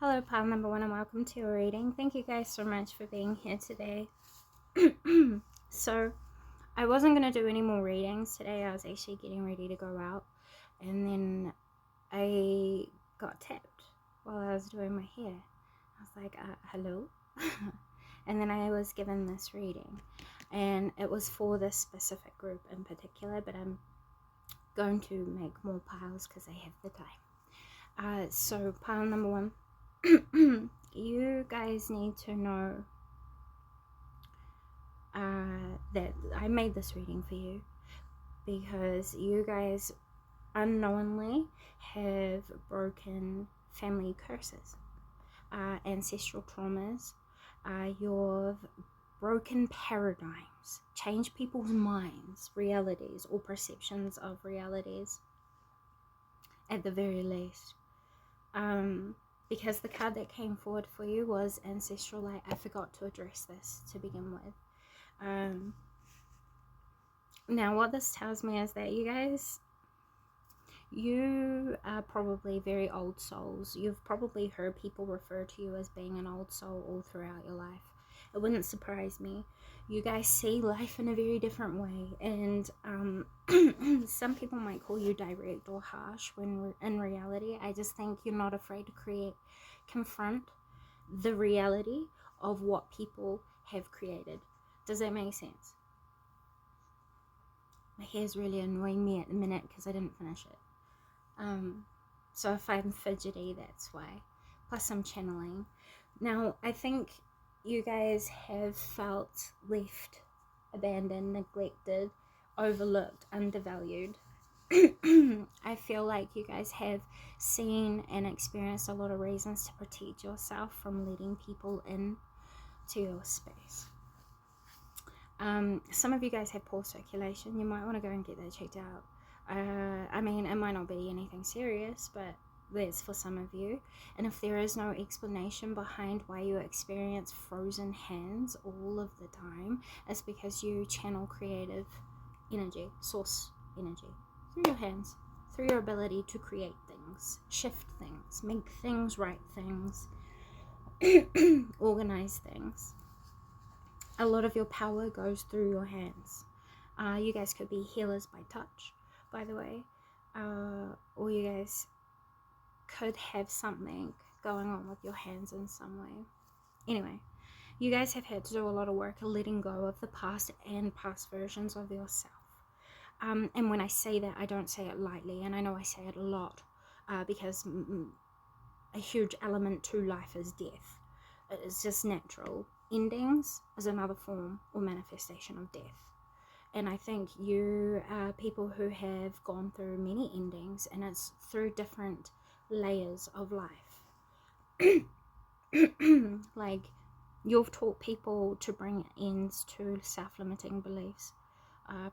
Hello, pile number one, and welcome to your reading. Thank you guys so much for being here today. So, I wasn't going to do any more readings today. I was actually getting ready to go out, and then I got tapped while I was doing my hair. I was like, hello? And then I was given this reading, and it was for this specific group in particular, but I'm going to make more piles because I have the time. So, pile number one. You guys need to know that I made this reading for you because you guys unknowingly have broken family curses, ancestral traumas, you've broken paradigms, changed people's minds, realities, or perceptions of realities at the very least. Because the card that came forward for you was Ancestral Light. I forgot to address this to begin with. Now what this tells me is that you are probably very old souls. You've probably heard people refer to you as being an old soul all throughout your life. It wouldn't surprise me. You guys see life in a very different way, and some people might call you direct or harsh when in reality I just think you're not afraid to confront the reality of what people have created. Does that make sense? My hair's really annoying me at the minute because I didn't finish it. So if I'm fidgety, that's why. Plus I'm channeling. Now, I think you guys have felt left, abandoned, neglected, overlooked, undervalued. I feel like you guys have seen and experienced a lot of reasons to protect yourself from letting people in to your space. Some of you guys have poor circulation. You might want to go and get that checked out. I mean, it might not be anything serious, but that's for some of you. And if there is no explanation behind why you experience frozen hands all of the time, it's because you channel creative energy, source energy, through your hands, through your ability to create things, shift things, make things, write things, organize things. A lot of your power goes through your hands. You guys could be healers by touch, by the way, or you guys could have something going on with your hands in some way. Anyway, you guys have had to do a lot of work letting go of the past and past versions of yourself. And when I say that, I don't say it lightly, and I know I say it a lot, because a huge element to life is death. It's just natural. Endings is another form or manifestation of death. And I think you are people who have gone through many endings, and it's through different layers of life. Like, you've taught people to bring ends to self-limiting beliefs,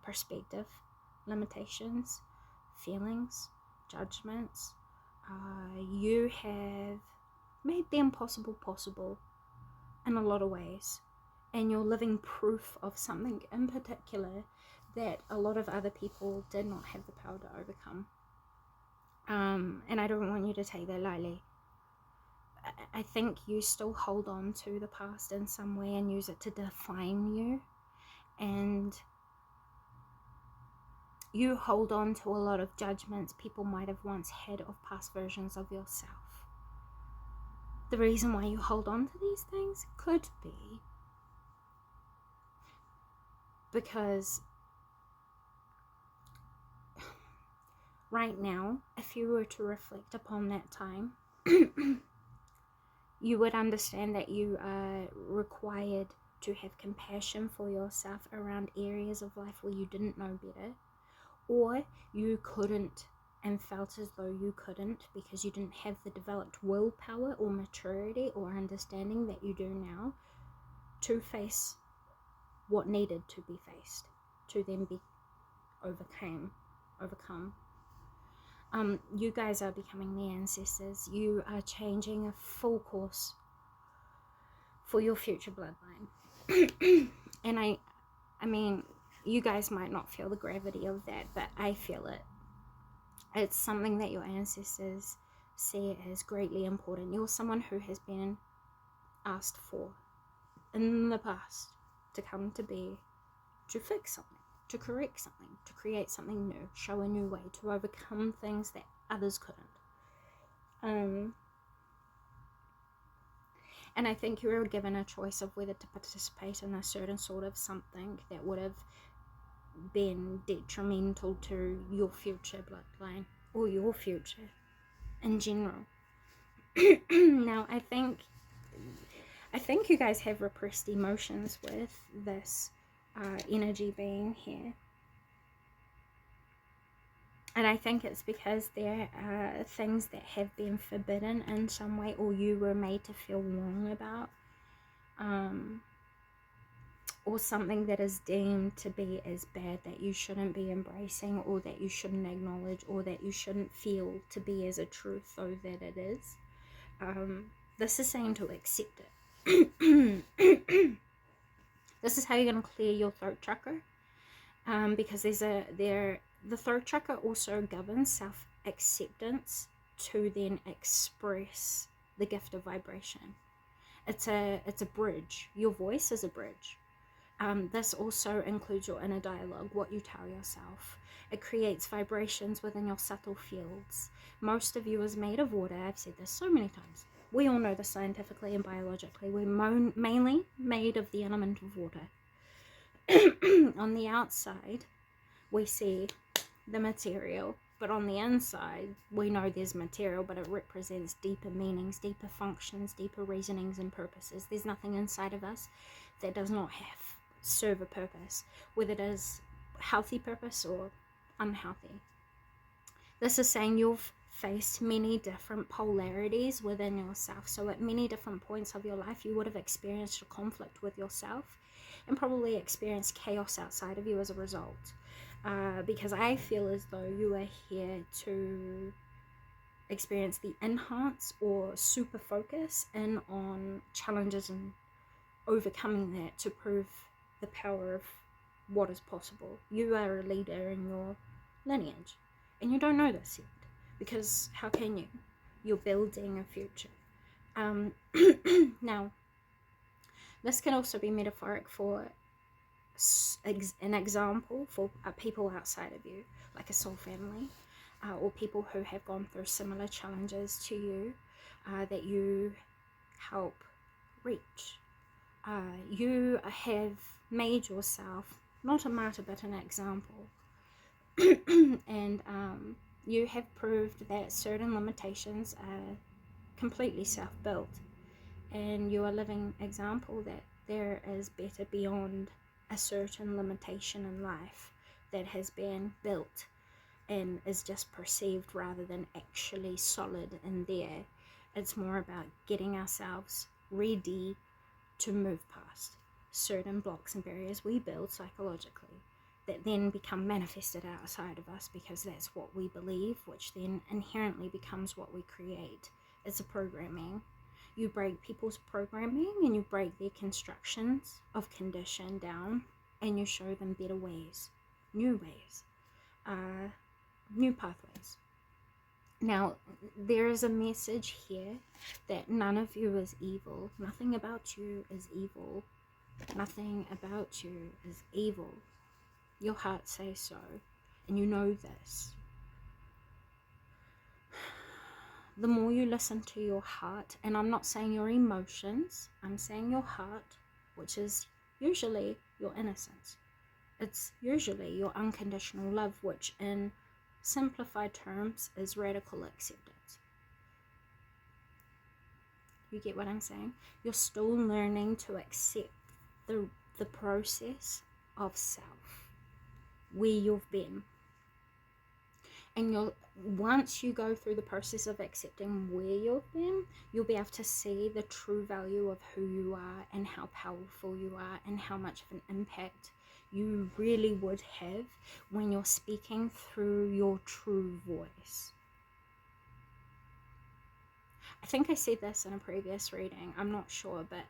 perspective, limitations, feelings, judgments. You have made the impossible possible in a lot of ways, and you're living proof of something in particular that a lot of other people did not have the power to overcome. And I don't want you to take that lightly. I think you still hold on to the past in some way and use it to define you, and you hold on to a lot of judgments people might have once had of past versions of yourself. The reason why you hold on to these things could be because right now, if you were to reflect upon that time, you would understand that you are required to have compassion for yourself around areas of life where you didn't know better, or you couldn't and felt as though you couldn't because you didn't have the developed willpower or maturity or understanding that you do now to face what needed to be faced, to then be overcome. You guys are becoming the ancestors. You are changing a full course for your future bloodline. And I mean, you guys might not feel the gravity of that, but I feel it. It's something that your ancestors see it as greatly important. You're someone who has been asked for in the past to come to be, to fix something, to correct something, to create something new, show a new way, to overcome things that others couldn't. And I think you were given a choice of whether to participate in a certain sort of something that would have been detrimental to your future bloodline or your future in general. Now, I think you guys have repressed emotions with this energy being here. And I think it's because there are things that have been forbidden in some way, or you were made to feel wrong about, or something that is deemed to be as bad that you shouldn't be embracing, or that you shouldn't acknowledge, or that you shouldn't feel to be as a truth, though that it is. This is saying to accept it. This is how you're going to clear your throat chakra, because the throat chakra also governs self-acceptance to then express the gift of vibration. It's a bridge. Your voice is a bridge. This also includes your inner dialogue, what you tell yourself. It creates vibrations within your subtle fields. Most of you is made of water. I've said this so many times. We all know this scientifically and biologically. We're mainly made of the element of water. On the outside, we see the material, but on the inside, we know there's material, but it represents deeper meanings, deeper functions, deeper reasonings and purposes. There's nothing inside of us that does not serve a purpose, whether it is healthy purpose or unhealthy. This is saying you've faced many different polarities within yourself. So at many different points of your life, you would have experienced a conflict with yourself and probably experienced chaos outside of you as a result. Because I feel as though you are here to experience the enhance or super focus in on challenges and overcoming that to prove the power of what is possible. You are a leader in your lineage, and you don't know this yet, because how can you? You're building a future. Now, this can also be metaphoric for an example for people outside of you, like a soul family, or people who have gone through similar challenges to you, that you help reach. You have made yourself not a martyr but an example. And you have proved that certain limitations are completely self-built, and you're a living example that there is better beyond a certain limitation in life that has been built and is just perceived rather than actually solid in there. It's more about getting ourselves ready to move past certain blocks and barriers we build psychologically that then become manifested outside of us, because that's what we believe, which then inherently becomes what we create. It's a programming. You break people's programming and you break their constructions of condition down, and you show them better ways, new pathways. Now, there is a message here that none of you is evil. Nothing about you is evil. Nothing about you is evil. Your heart says so, and you know this. The more you listen to your heart, and I'm not saying your emotions, I'm saying your heart, which is usually your innocence. It's usually your unconditional love, which in simplified terms is radical acceptance. You get what I'm saying? You're still learning to accept the process of self, where you've been. And once you go through the process of accepting where you've been, you'll be able to see the true value of who you are and how powerful you are and how much of an impact you really would have when you're speaking through your true voice. I think I said this in a previous reading, I'm not sure, but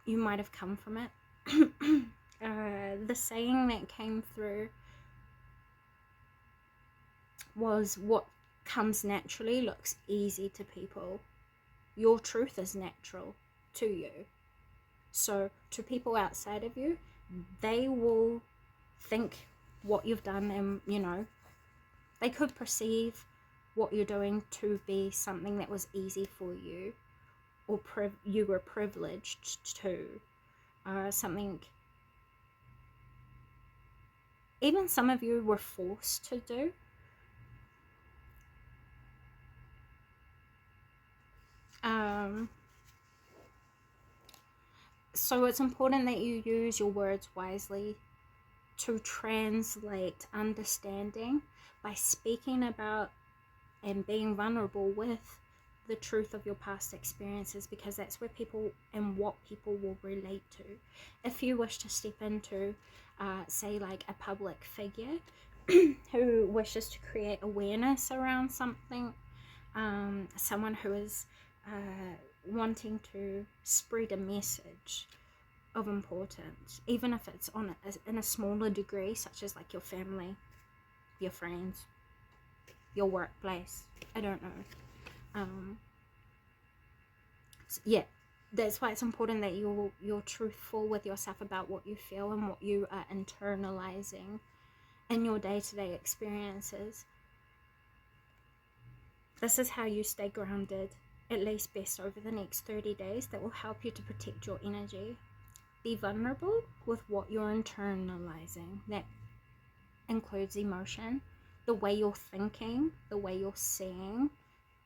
you might have come from it. The saying that came through was, what comes naturally, looks easy to people. Your truth is natural to you. So to people outside of you, they will think what you've done, and they could perceive what you're doing to be something that was easy for you, or you were privileged to, something even some of you were forced to do. So it's important that you use your words wisely to translate understanding by speaking about and being vulnerable with the truth of your past experiences, because that's where people and what people will relate to. If you wish to step into, say, like a public figure who wishes to create awareness around something, someone who is wanting to spread a message of importance, even if it's in a smaller degree, such as like your family, your friends, your workplace, I don't know. So yeah, that's why it's important that you're truthful with yourself about what you feel and what you are internalizing in your day-to-day experiences. This is how you stay grounded, at least best over the next 30 days. That will help you to protect your energy. Be vulnerable with what you're internalizing. That includes emotion, the way you're thinking, the way you're seeing,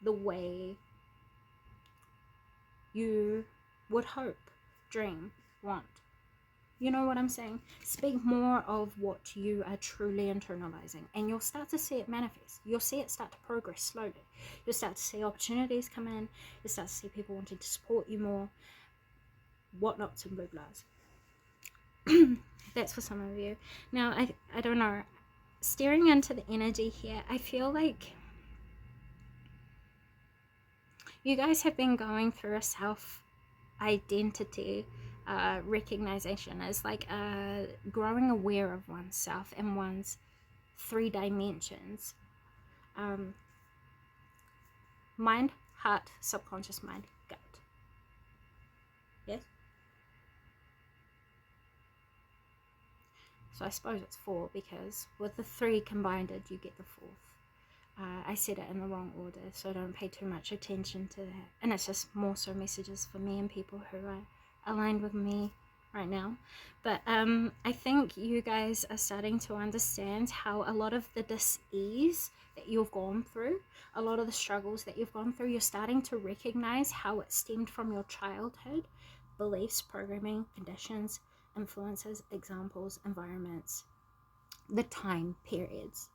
the way you would hope, dream, want. You know what I'm saying? Speak more of what you are truly internalizing, and you'll start to see it manifest. You'll see it start to progress slowly. You'll start to see opportunities come in. You'll start to see people wanting to support you more, whatnots and blah-blahs. That's for some of you. Now, I don't know. Staring into the energy here, I feel like you guys have been going through a self-identity recognition, as like growing aware of oneself and one's 3 dimensions. Mind, heart, subconscious mind, gut. Yes? So I suppose it's 4, because with the 3 combined, you get the 4th. I said it in the wrong order, so don't pay too much attention to that. And it's just more so messages for me and people who are aligned with me right now. But I think you guys are starting to understand how a lot of the dis-ease that you've gone through, a lot of the struggles that you've gone through, you're starting to recognize how it stemmed from your childhood, beliefs, programming, conditions, influences, examples, environments, the time periods.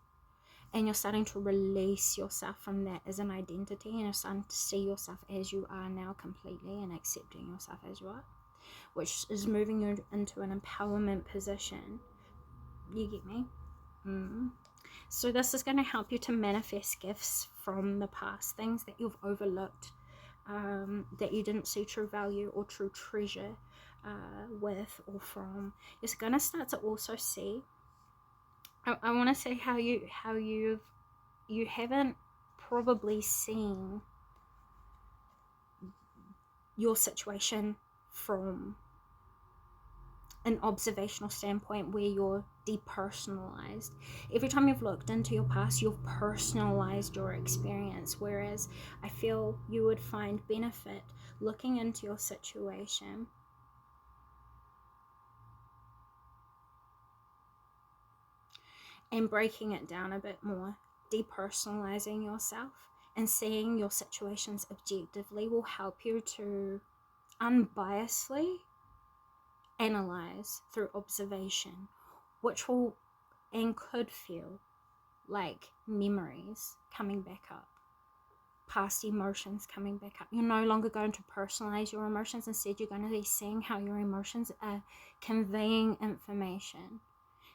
And you're starting to release yourself from that as an identity, and you're starting to see yourself as you are now completely, and accepting yourself as you are, which is moving you into an empowerment position. You get me? So this is going to help you to manifest gifts from the past, things that you've overlooked, that you didn't see true value or true treasure with or from. You're going to start to also see, I want to say how you haven't probably seen your situation from an observational standpoint, where you're depersonalized. Every time you've looked into your past, you've personalized your experience, whereas I feel you would find benefit looking into your situation and breaking it down a bit more. Depersonalizing yourself and seeing your situations objectively will help you to unbiasedly analyze through observation, which will and could feel like memories coming back up, past emotions coming back up. You're no longer going to personalize your emotions. Instead, you're going to be seeing how your emotions are conveying information.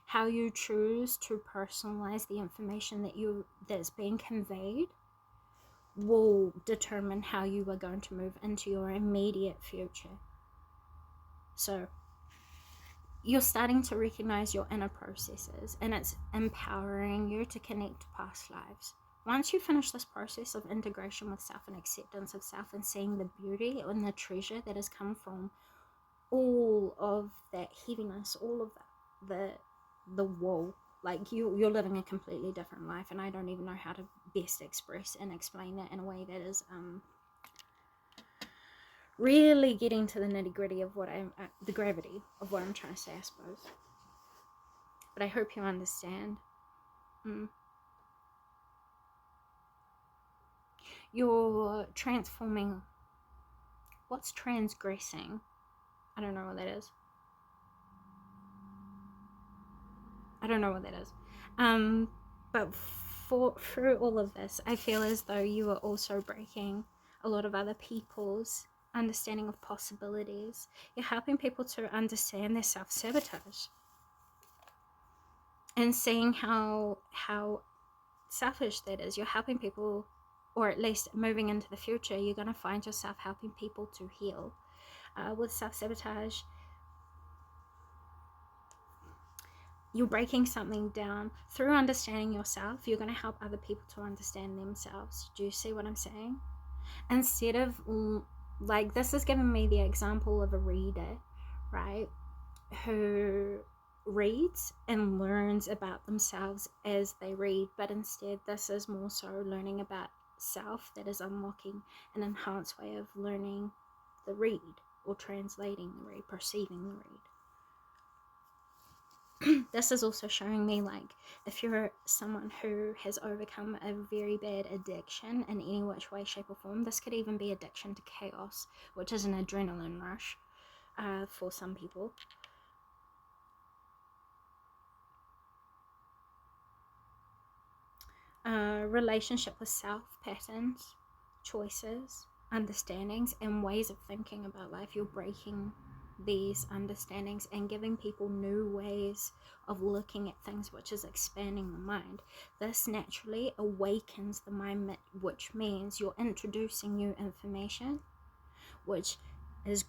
How you choose to personalize the information that's being conveyed will determine how you are going to move into your immediate future. So you're starting to recognize your inner processes, and it's empowering you to connect to past lives Once you finish this process of integration with self and acceptance of self and seeing the beauty and the treasure that has come from all of that heaviness, all of the woe, like you're living a completely different life, and I don't even know how to best express and explain that in a way that is really getting to the nitty-gritty of what I'm the gravity of what I'm trying to say, I suppose. But I hope you understand. You're transforming. What's transgressing? I don't know what that is. But through all of this, I feel as though you are also breaking a lot of other people's understanding of possibilities. You're helping people to understand their self-sabotage and seeing how selfish that is. You're helping people, or at least moving into the future, you're going to find yourself helping people to heal. With self-sabotage, you're breaking something down. Through understanding yourself, you're going to help other people to understand themselves. Do you see what I'm saying? Instead of, like, this is giving me the example of a reader, right, who reads and learns about themselves as they read, but instead this is more so learning about self that is unlocking an enhanced way of learning the read, or translating the read, perceiving the read. This is also showing me, like, if you're someone who has overcome a very bad addiction in any which way, shape or form, this could even be addiction to chaos, which is an adrenaline rush for some people. Relationship with self, patterns, choices, understandings, and ways of thinking about life. You're breaking these understandings and giving people new ways of looking at things, which is expanding the mind. This naturally awakens the mind, which means you're introducing new information, which is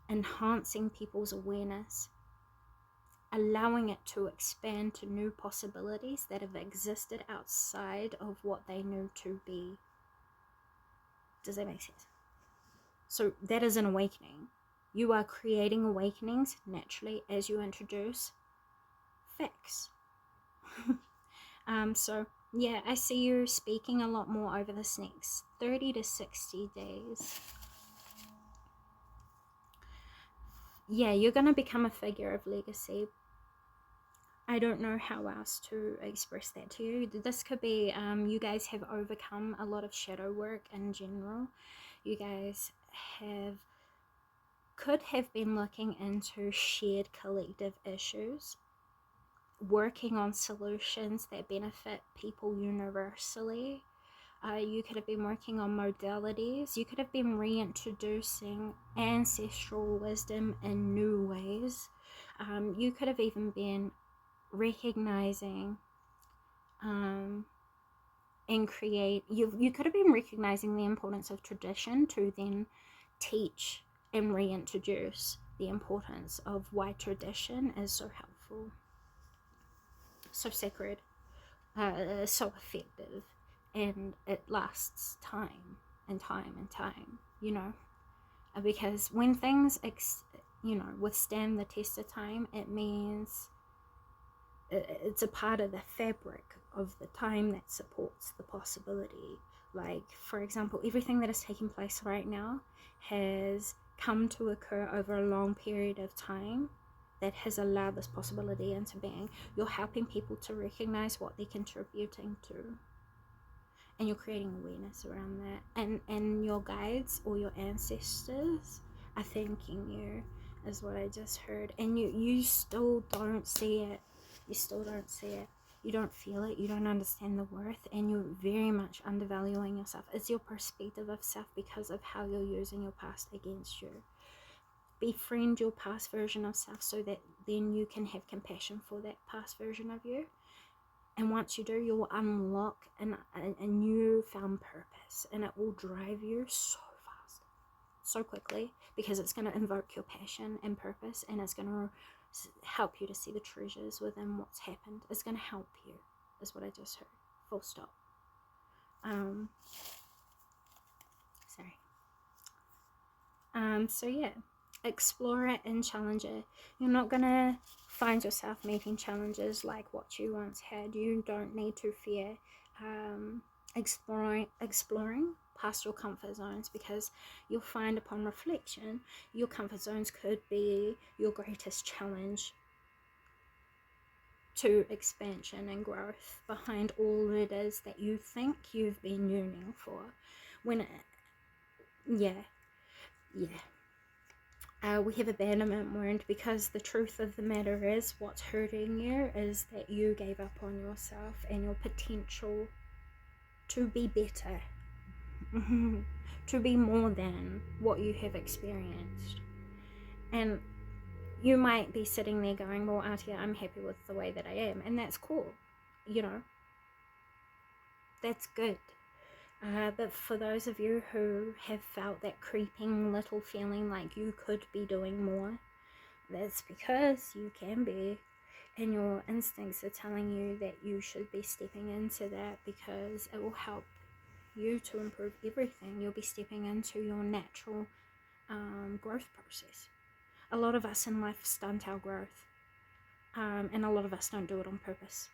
enhancing people's awareness, allowing it to expand to new possibilities that have existed outside of what they knew to be. Does that make sense? So that is an awakening. You are creating awakenings naturally as you introduce facts. So yeah, I see you speaking a lot more over this next 30 to 60 days. Yeah, you're going to become a figure of legacy. I don't know how else to express that to you. This could be you guys have overcome a lot of shadow work in general. You guys could have been looking into shared collective issues, working on solutions that benefit people universally. You could have been working on modalities. You could have been reintroducing ancestral wisdom in new ways. You could have even been recognizing and create. You could have been recognizing the importance of tradition to then teach and reintroduce the importance of why tradition is so helpful, so sacred, so effective, and it lasts time and time and time, because when things withstand the test of time, it means it's a part of the fabric of the time that supports the possibility. Like, for example, everything that is taking place right now has come to occur over a long period of time that has allowed this possibility into being. You're helping people to recognize what they're contributing to, and you're creating awareness around that, and your guides or your ancestors are thanking you, is what I just heard. And you still don't see it. You still don't see it. You don't feel it. You don't understand the worth, and you're very much undervaluing yourself. It's your perspective of self because of how you're using your past against you. Befriend your past version of self so that then you can have compassion for that past version of you. And once you do, you will unlock a newfound purpose, and it will drive you so fast, so quickly, because it's going to invoke your passion and purpose, and it's going to help you to see the treasures within what's happened. It's going to help you, is what I just heard. Full stop. Sorry. So yeah, explore it and challenge it. You're not gonna find yourself meeting challenges like what you once had. You don't need to fear exploring past your comfort zones, because you'll find upon reflection your comfort zones could be your greatest challenge to expansion and growth behind all it is that you think you've been yearning for. When it, yeah, we have abandonment wound, because the truth of the matter is, what's hurting you is that you gave up on yourself and your potential to be better, to be more than what you have experienced. And you might be sitting there going, well, Atea, I'm happy with the way that I am, and that's cool, you know, that's good. But for those of you who have felt that creeping little feeling like you could be doing more, that's because you can be, and your instincts are telling you that you should be stepping into that, because it will help you to improve everything. You'll be stepping into your natural growth process. A lot of us in life stunt our growth, and a lot of us don't do it on purpose.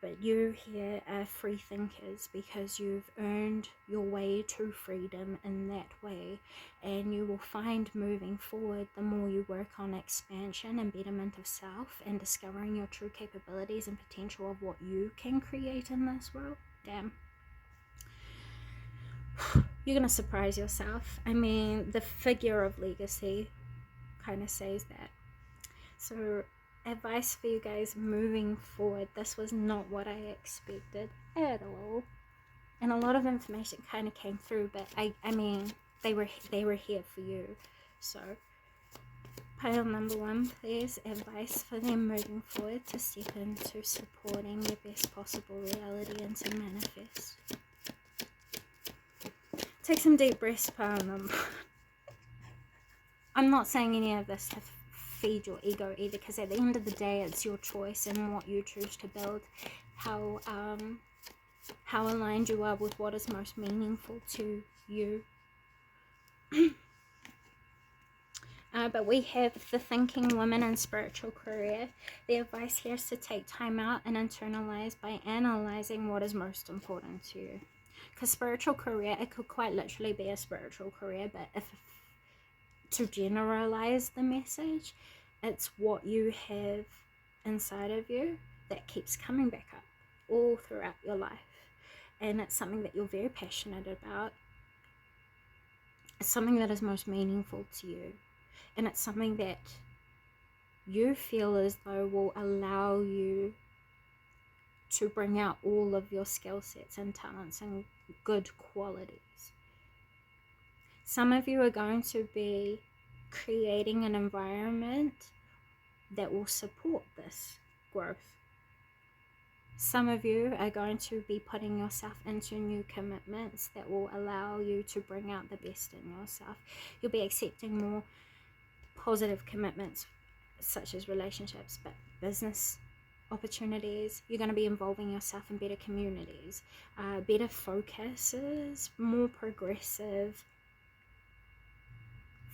But you here are free thinkers, because you've earned your way to freedom in that way, and you will find moving forward, the more you work on expansion and betterment of self and discovering your true capabilities and potential of what you can create in this world. Damn, you're gonna surprise yourself. I mean, the figure of legacy kind of says that. So advice for you guys moving forward, this was not what I expected at all, and a lot of information kind of came through, but I mean, they were here for you. So pile number one, please, advice for them moving forward to step into supporting their best possible reality and to manifest. Take some deep breaths, pile number. I'm not saying any of this to feed your ego either, because at the end of the day, it's your choice and what you choose to build, how aligned you are with what is most meaningful to you. But we have the thinking woman and spiritual career. The advice here is to take time out and internalize by analyzing what is most important to you. Because spiritual career, it could quite literally be a spiritual career, but if to generalize the message, it's what you have inside of you that keeps coming back up all throughout your life, and it's something that you're very passionate about. It's something that is most meaningful to you, and it's something that you feel as though will allow you to bring out all of your skill sets and talents and good qualities. Some of you are going to be creating an environment that will support this growth. Some of you are going to be putting yourself into new commitments that will allow you to bring out the best in yourself. You'll be accepting more positive commitments, such as relationships, but business opportunities. You're going to be involving yourself in better communities, better focuses, more progressive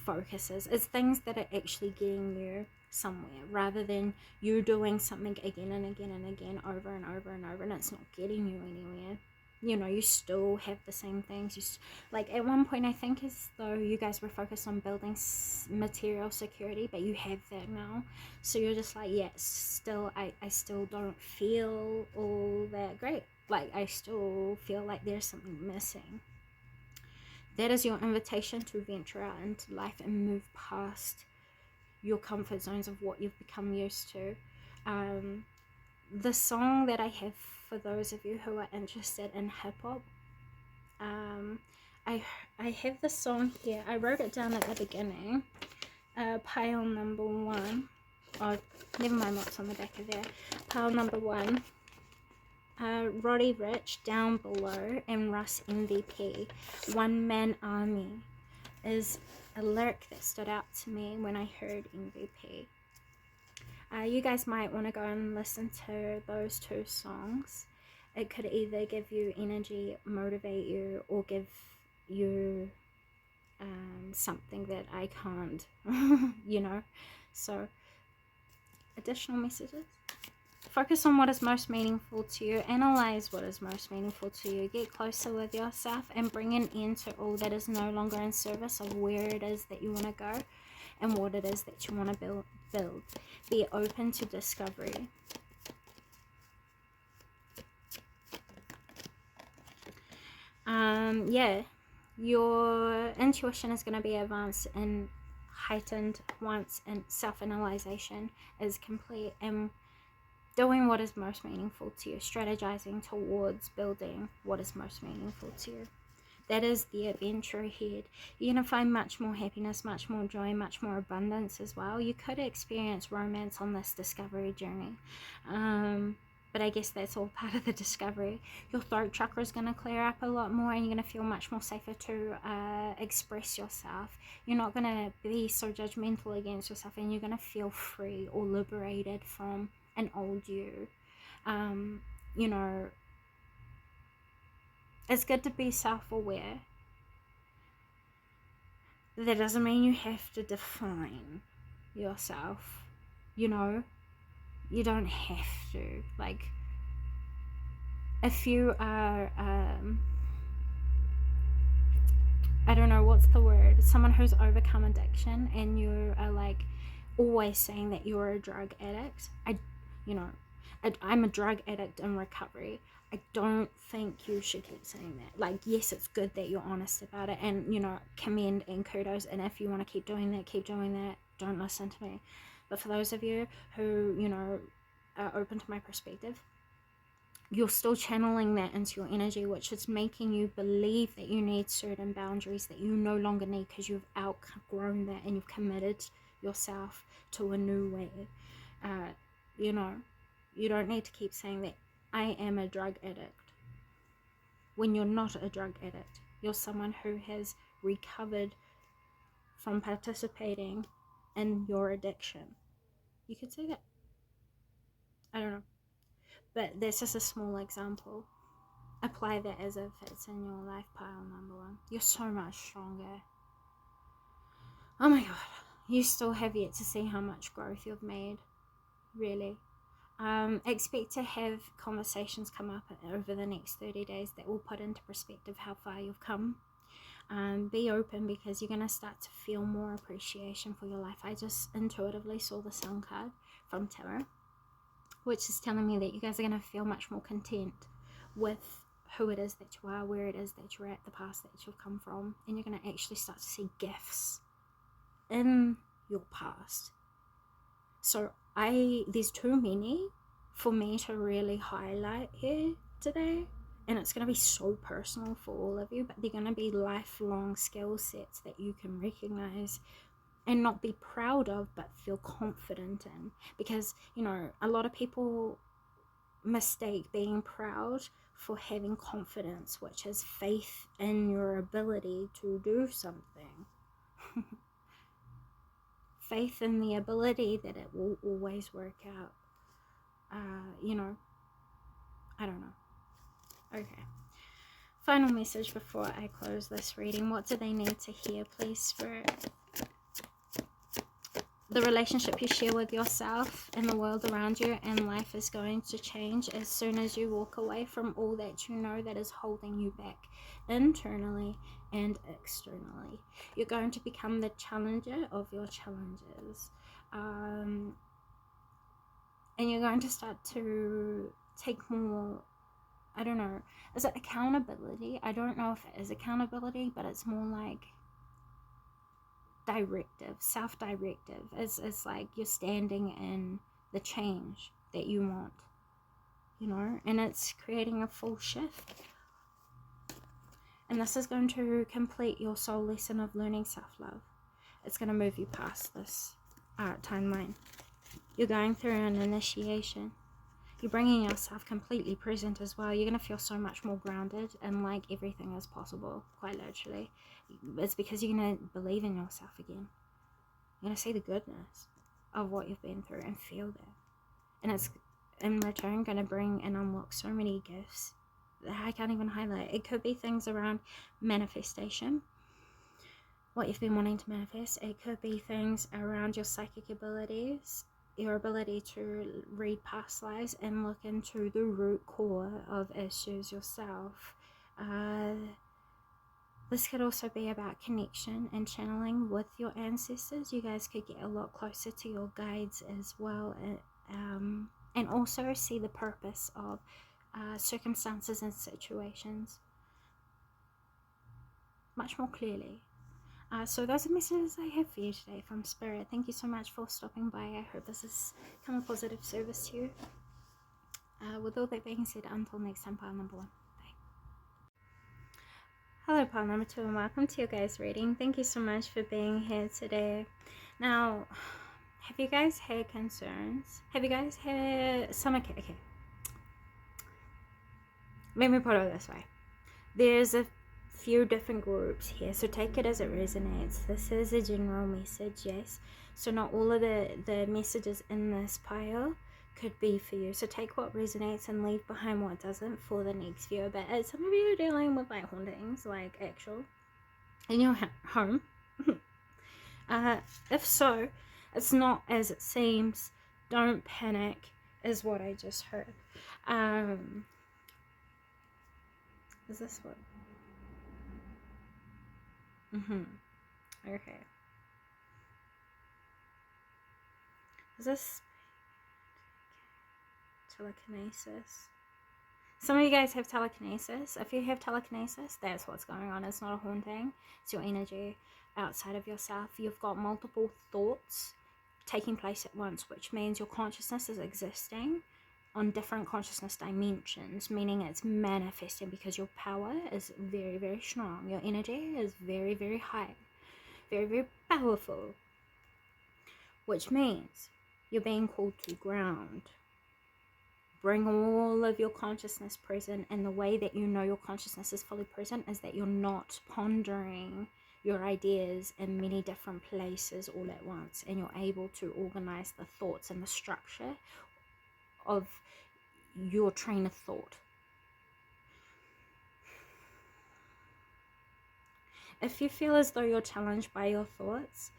focuses. It's things that are actually getting you somewhere, rather than you doing something again and again and again, over and over and over, and it's not getting you anywhere. You know, you still have the same things. Like at one point, I think as though you guys were focused on building material security, but you have that now. So you're just like, yeah, still, I still don't feel all that great. Like I still feel like there's something missing. That is your invitation to venture out into life and move past your comfort zones of what you've become used to. The song that I have for those of you who are interested in hip-hop, I have the song here. I wrote it down at the beginning. Pile number one. Oh, never mind what's on the back of there. Pile number one. Roddy Rich, Down Below, and Russ MVP, One Man Army, is a lyric that stood out to me when I heard MVP. You guys might want to go and listen to those two songs. It could either give you energy, motivate you, or give you something that I can't, you know. So, additional messages. Focus on what is most meaningful to you. Analyze what is most meaningful to you. Get closer with yourself and bring an end to all that is no longer in service of where it is that you want to go and what it is that you want to build. Be open to discovery. Yeah, your intuition is going to be advanced and heightened once and self-analyzation is complete, and doing what is most meaningful to you, strategizing towards building what is most meaningful to you. That is the adventure ahead. You're going to find much more happiness, much more joy, much more abundance as well. You could experience romance on this discovery journey. But I guess that's all part of the discovery. Your throat chakra is going to clear up a lot more, and you're going to feel much more safer to express yourself. You're not going to be so judgmental against yourself, and you're going to feel free or liberated from an old you. You know, it's good to be self-aware. That doesn't mean you have to define yourself, you know. You don't have to. Like, if you are I don't know what's the word, someone who's overcome addiction, and you are like always saying that you're a drug addict, I'm a drug addict in recovery. I don't think you should keep saying that. Like, yes, it's good that you're honest about it, and, you know, commend and kudos, and if you want to keep doing that, keep doing that. Don't listen to me. But for those of you who, you know, are open to my perspective, you're still channeling that into your energy, which is making you believe that you need certain boundaries that you no longer need because you've outgrown that and you've committed yourself to a new way. You know, you don't need to keep saying that I am a drug addict when you're not a drug addict. You're someone who has recovered from participating in your addiction. You could say that. I don't know. But that's just a small example. Apply that as if it's in your life pile number one. You're so much stronger. Oh my god. You still have yet to see how much growth you've made. Really. Expect to have conversations come up over the next 30 days that will put into perspective how far you've come. Be open, because you're going to start to feel more appreciation for your life. I just intuitively saw the Sun card from Tarot, which is telling me that you guys are going to feel much more content with who it is that you are, where it is that you're at, the past that you've come from, and you're going to actually start to see gifts in your past. So there's too many for me to really highlight here today, and it's going to be so personal for all of you, but they're going to be lifelong skill sets that you can recognize and not be proud of, but feel confident in. Because, you know, a lot of people mistake being proud for having confidence, which is faith in your ability to do something. Faith in the ability that it will always work out. You know, I don't know. Okay. Final message before I close this reading. What do they need to hear, please, Spirit? The relationship you share with yourself and the world around you and life is going to change as soon as you walk away from all that you know that is holding you back internally and externally. You're going to become the challenger of your challenges. And you're going to start to take more, I don't know, is it accountability? I don't know if it is accountability, but it's more like directive, self-directive. It's like you're standing in the change that you want, you know, and it's creating a full shift. And this is going to complete your soul lesson of learning self-love. It's going to move you past this timeline. You're going through an initiation. You're bringing yourself completely present as well. You're going to feel so much more grounded and like everything is possible, quite literally. It's because you're going to believe in yourself again. You're going to see the goodness of what you've been through and feel that. And in return going to bring and unlock so many gifts that I can't even highlight. It could be things around manifestation, what you've been wanting to manifest. It could be things around your psychic abilities, your ability to read past lives and look into the root core of issues yourself. This could also be about connection and channeling with your ancestors. You guys could get a lot closer to your guides as well, and also see the purpose of circumstances and situations much more clearly. So those are messages I have for you today from Spirit. Thank you so much for stopping by. I hope this has come a positive service to you. With all that being said, until next time, pile number 1. Hello, pile number 2, and welcome to your guys' reading. Thank you so much for being here today. Now, have you guys had concerns? Have you guys had some... Okay. Let me put it this way. There's a few different groups here, so take it as it resonates. This is a general message, yes. So not all of the messages in this pile could be for you. So take what resonates and leave behind what doesn't for the next view. But some of you are dealing with like hauntings, like actual, in your home. If so, it's not as it seems. Don't panic, is what I just heard. Is this what? Okay. Is this telekinesis? Some of you guys have telekinesis. If you have telekinesis, that's what's going on. It's not a haunting. It's your energy outside of yourself. You've got multiple thoughts taking place at once, which means your consciousness is existing on different consciousness dimensions, meaning it's manifesting because your power is very, very strong. Your energy is very, very high, very, very powerful, which means you're being called to ground. Bring all of your consciousness present, and the way that you know your consciousness is fully present is that you're not pondering your ideas in many different places all at once, and you're able to organize the thoughts and the structure of your train of thought. If you feel as though you're challenged by your thoughts,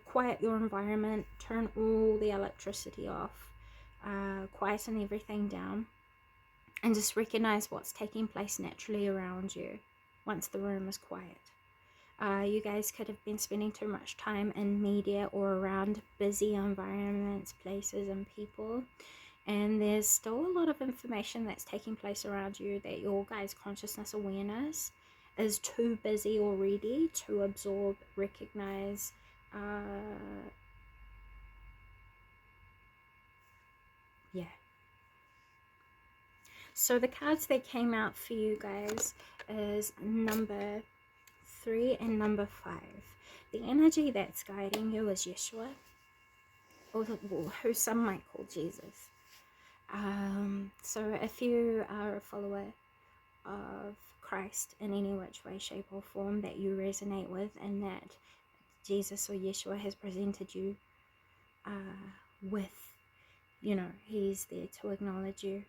quiet your environment, turn all the electricity off, quieten everything down, and just recognize what's taking place naturally around you once the room is quiet. You guys could have been spending too much time in media or around busy environments, places, and people, and there's still a lot of information that's taking place around you that your guys' consciousness awareness is too busy already to absorb, recognize, So the cards that came out for you guys is number 3 and number 5. The energy that's guiding you is Yeshua, or who some might call Jesus. So if you are a follower of Christ in any which way, shape or form that you resonate with, and that Jesus or Yeshua has presented you with, he's there to acknowledge you.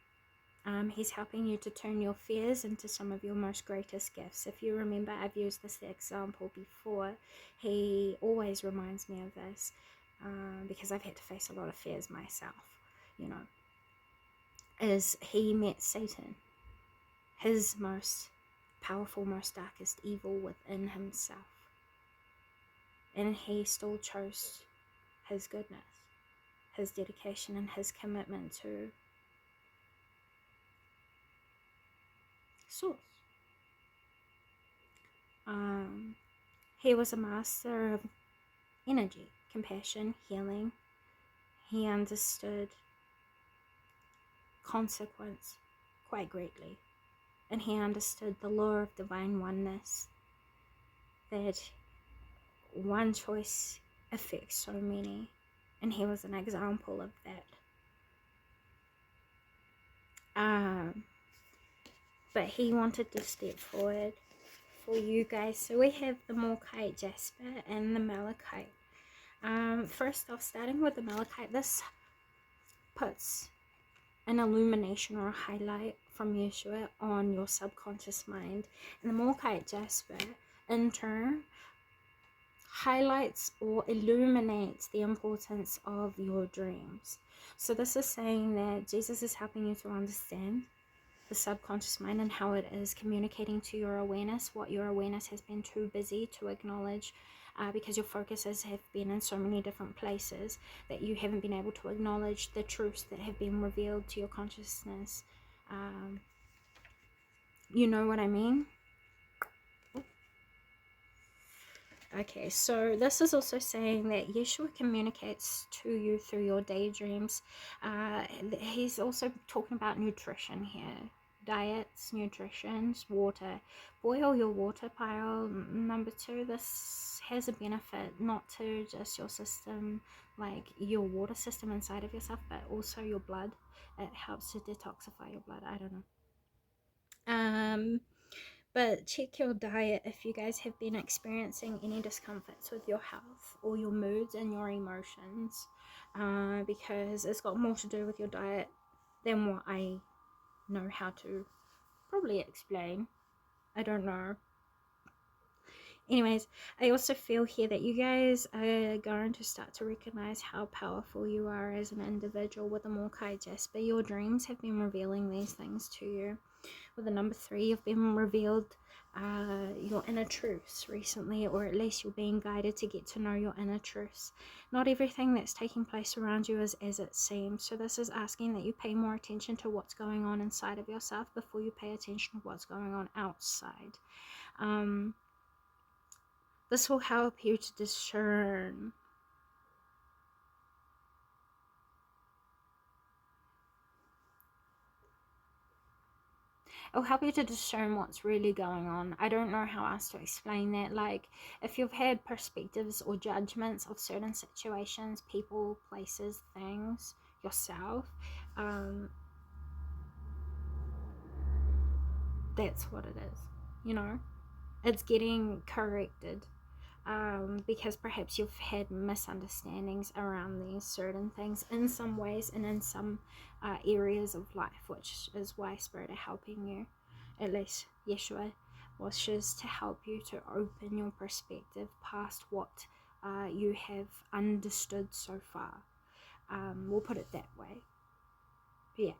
He's helping you to turn your fears into some of your most greatest gifts. If you remember, I've used this example before. He always reminds me of this because I've had to face a lot of fears myself, is he met Satan, his most powerful, most darkest evil within himself. And he still chose his goodness, his dedication, and his commitment to source. He was a master of energy, compassion, healing. He understood consequence quite greatly, and he understood the law of divine oneness, that one choice affects so many, and he was an example of that. But he wanted to step forward for you guys. So we have the Morkite Jasper and the Malachite. First off, starting with the Malachite, this puts an illumination or a highlight from Yeshua on your subconscious mind. And the Morkite Jasper, in turn, highlights or illuminates the importance of your dreams. So this is saying that Jesus is helping you to understand the subconscious mind and how it is communicating to your awareness, what your awareness has been too busy to acknowledge, because your focuses have been in so many different places that you haven't been able to acknowledge the truths that have been revealed to your consciousness. You know what I mean? Okay, so this is also saying that Yeshua communicates to you through your daydreams. He's also talking about nutrition here. Diets, nutrition, water. Boil your water pile. Number 2, this has a benefit not to just your system, like your water system inside of yourself, but also your blood. It helps to detoxify your blood. I don't know. But check your diet if you guys have been experiencing any discomforts with your health or your moods and your emotions, because it's got more to do with your diet than what I know how to probably explain. I don't know. Anyways, I also feel here that you guys are going to start to recognize how powerful you are as an individual with the Morkai Jasper. Your dreams have been revealing these things to you. With the number 3, you've been revealed your inner truths recently, or at least you're being guided to get to know your inner truths. Not everything that's taking place around you is as it seems. So this is asking that you pay more attention to what's going on inside of yourself before you pay attention to what's going on outside. This will help you to discern it'll help you to discern what's really going on. I don't know how else to explain that. Like, if you've had perspectives or judgments of certain situations, people, places, things, yourself, that's what it is, you know? It's getting corrected. Because perhaps you've had misunderstandings around these certain things in some ways and in some areas of life, which is why Spirit are helping you, at least Yeshua wishes to help you to open your perspective past what you have understood so far. We'll put it that way. Yeah,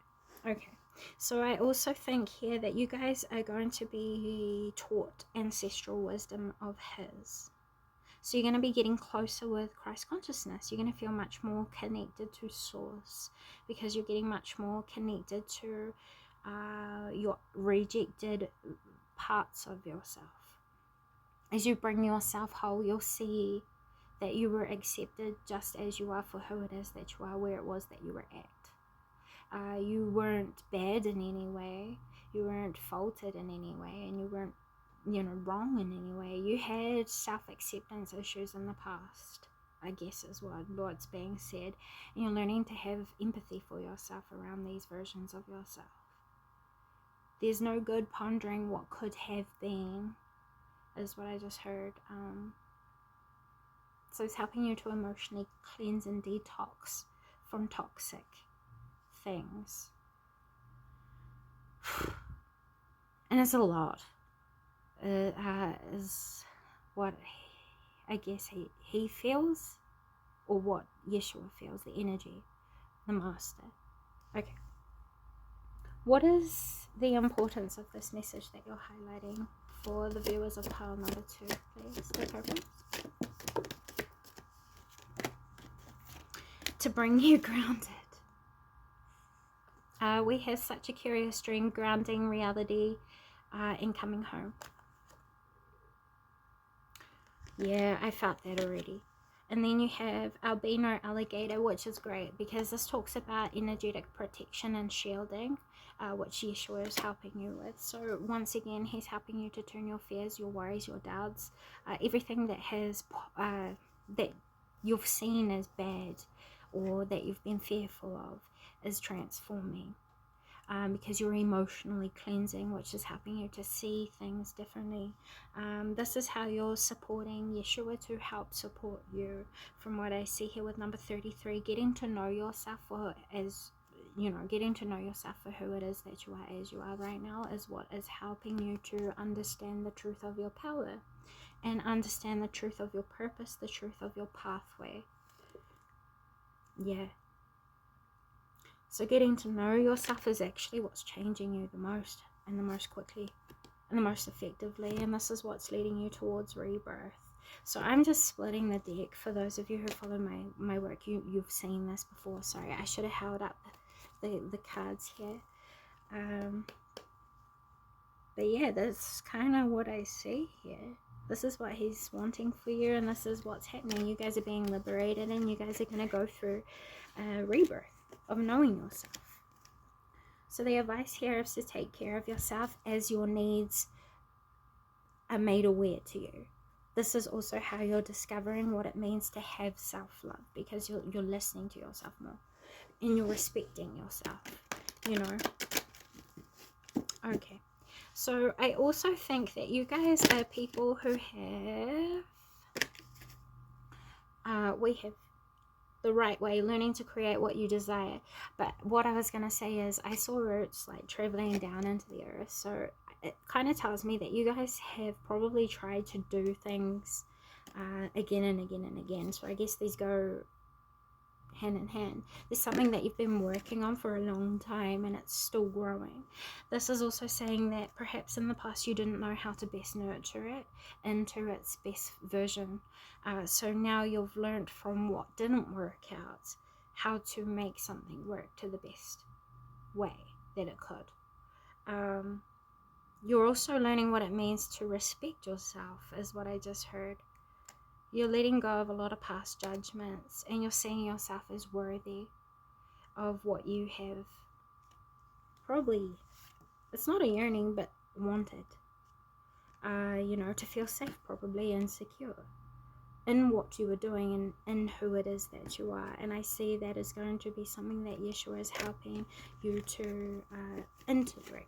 okay. So I also think here that you guys are going to be taught ancestral wisdom of His. So you're going to be getting closer with Christ consciousness. You're going to feel much more connected to Source, because you're getting much more connected to your rejected parts of yourself. As you bring yourself whole, you'll see that you were accepted just as you are for who it is that you are, where it was that you were at. You weren't bad in any way. You weren't faulted in any way, and you weren't wrong in any way. You had self-acceptance issues in the past, I guess is what's being said, and you're learning to have empathy for yourself around these versions of yourself. There's no good pondering what could have been, is what I just heard. So it's helping you to emotionally cleanse and detox from toxic things. And it's a lot. Is what I guess he feels, or what Yeshua feels, the energy, the master. Okay. What is the importance of this message that you're highlighting for the viewers of pile number 2, please? Take open. To bring you grounded. We have such a curious dream, grounding reality, and coming home. Yeah, I felt that already. And then you have albino alligator, which is great because this talks about energetic protection and shielding, which Yeshua is helping you with. So once again, he's helping you to turn your fears, your worries, your doubts, everything that has that you've seen as bad or that you've been fearful of is transforming. Because you're emotionally cleansing, which is helping you to see things differently. This is how you're supporting Yeshua to help support you. From what I see here with number 33, getting to know yourself as getting to know yourself for who it is that you are as you are right now is what is helping you to understand the truth of your power and understand the truth of your purpose, the truth of your pathway. Yeah. So getting to know yourself is actually what's changing you the most and the most quickly and the most effectively, and this is what's leading you towards rebirth. So I'm just splitting the deck. For those of you who follow my work, you've seen this before. Sorry, I should have held up the cards here. But yeah, that's kind of what I see here. This is what he's wanting for you, and this is what's happening. You guys are being liberated, and you guys are going to go through a rebirth of knowing yourself. So the advice here is to take care of yourself as your needs are made aware to you. This is also how you're discovering what it means to have self-love, because you're listening to yourself more and you're respecting yourself, Okay. So I also think that you guys are people who we have the right way, learning to create what you desire. But what I was going to say is I saw roots like traveling down into the earth. So it kind of tells me that you guys have probably tried to do things again and again and again. So I guess these go hand in hand. There's something that you've been working on for a long time and it's still growing. This is also saying that perhaps in the past you didn't know how to best nurture it into its best version. So now you've learned from what didn't work out how to make something work to the best way that it could. You're also learning what it means to respect yourself, is what I just heard. You're letting go of a lot of past judgments, and you're seeing yourself as worthy of what you have probably, it's not a yearning, but wanted. To feel safe probably and secure in what you are doing and in who it is that you are. And I see that is going to be something that Yeshua is helping you to integrate.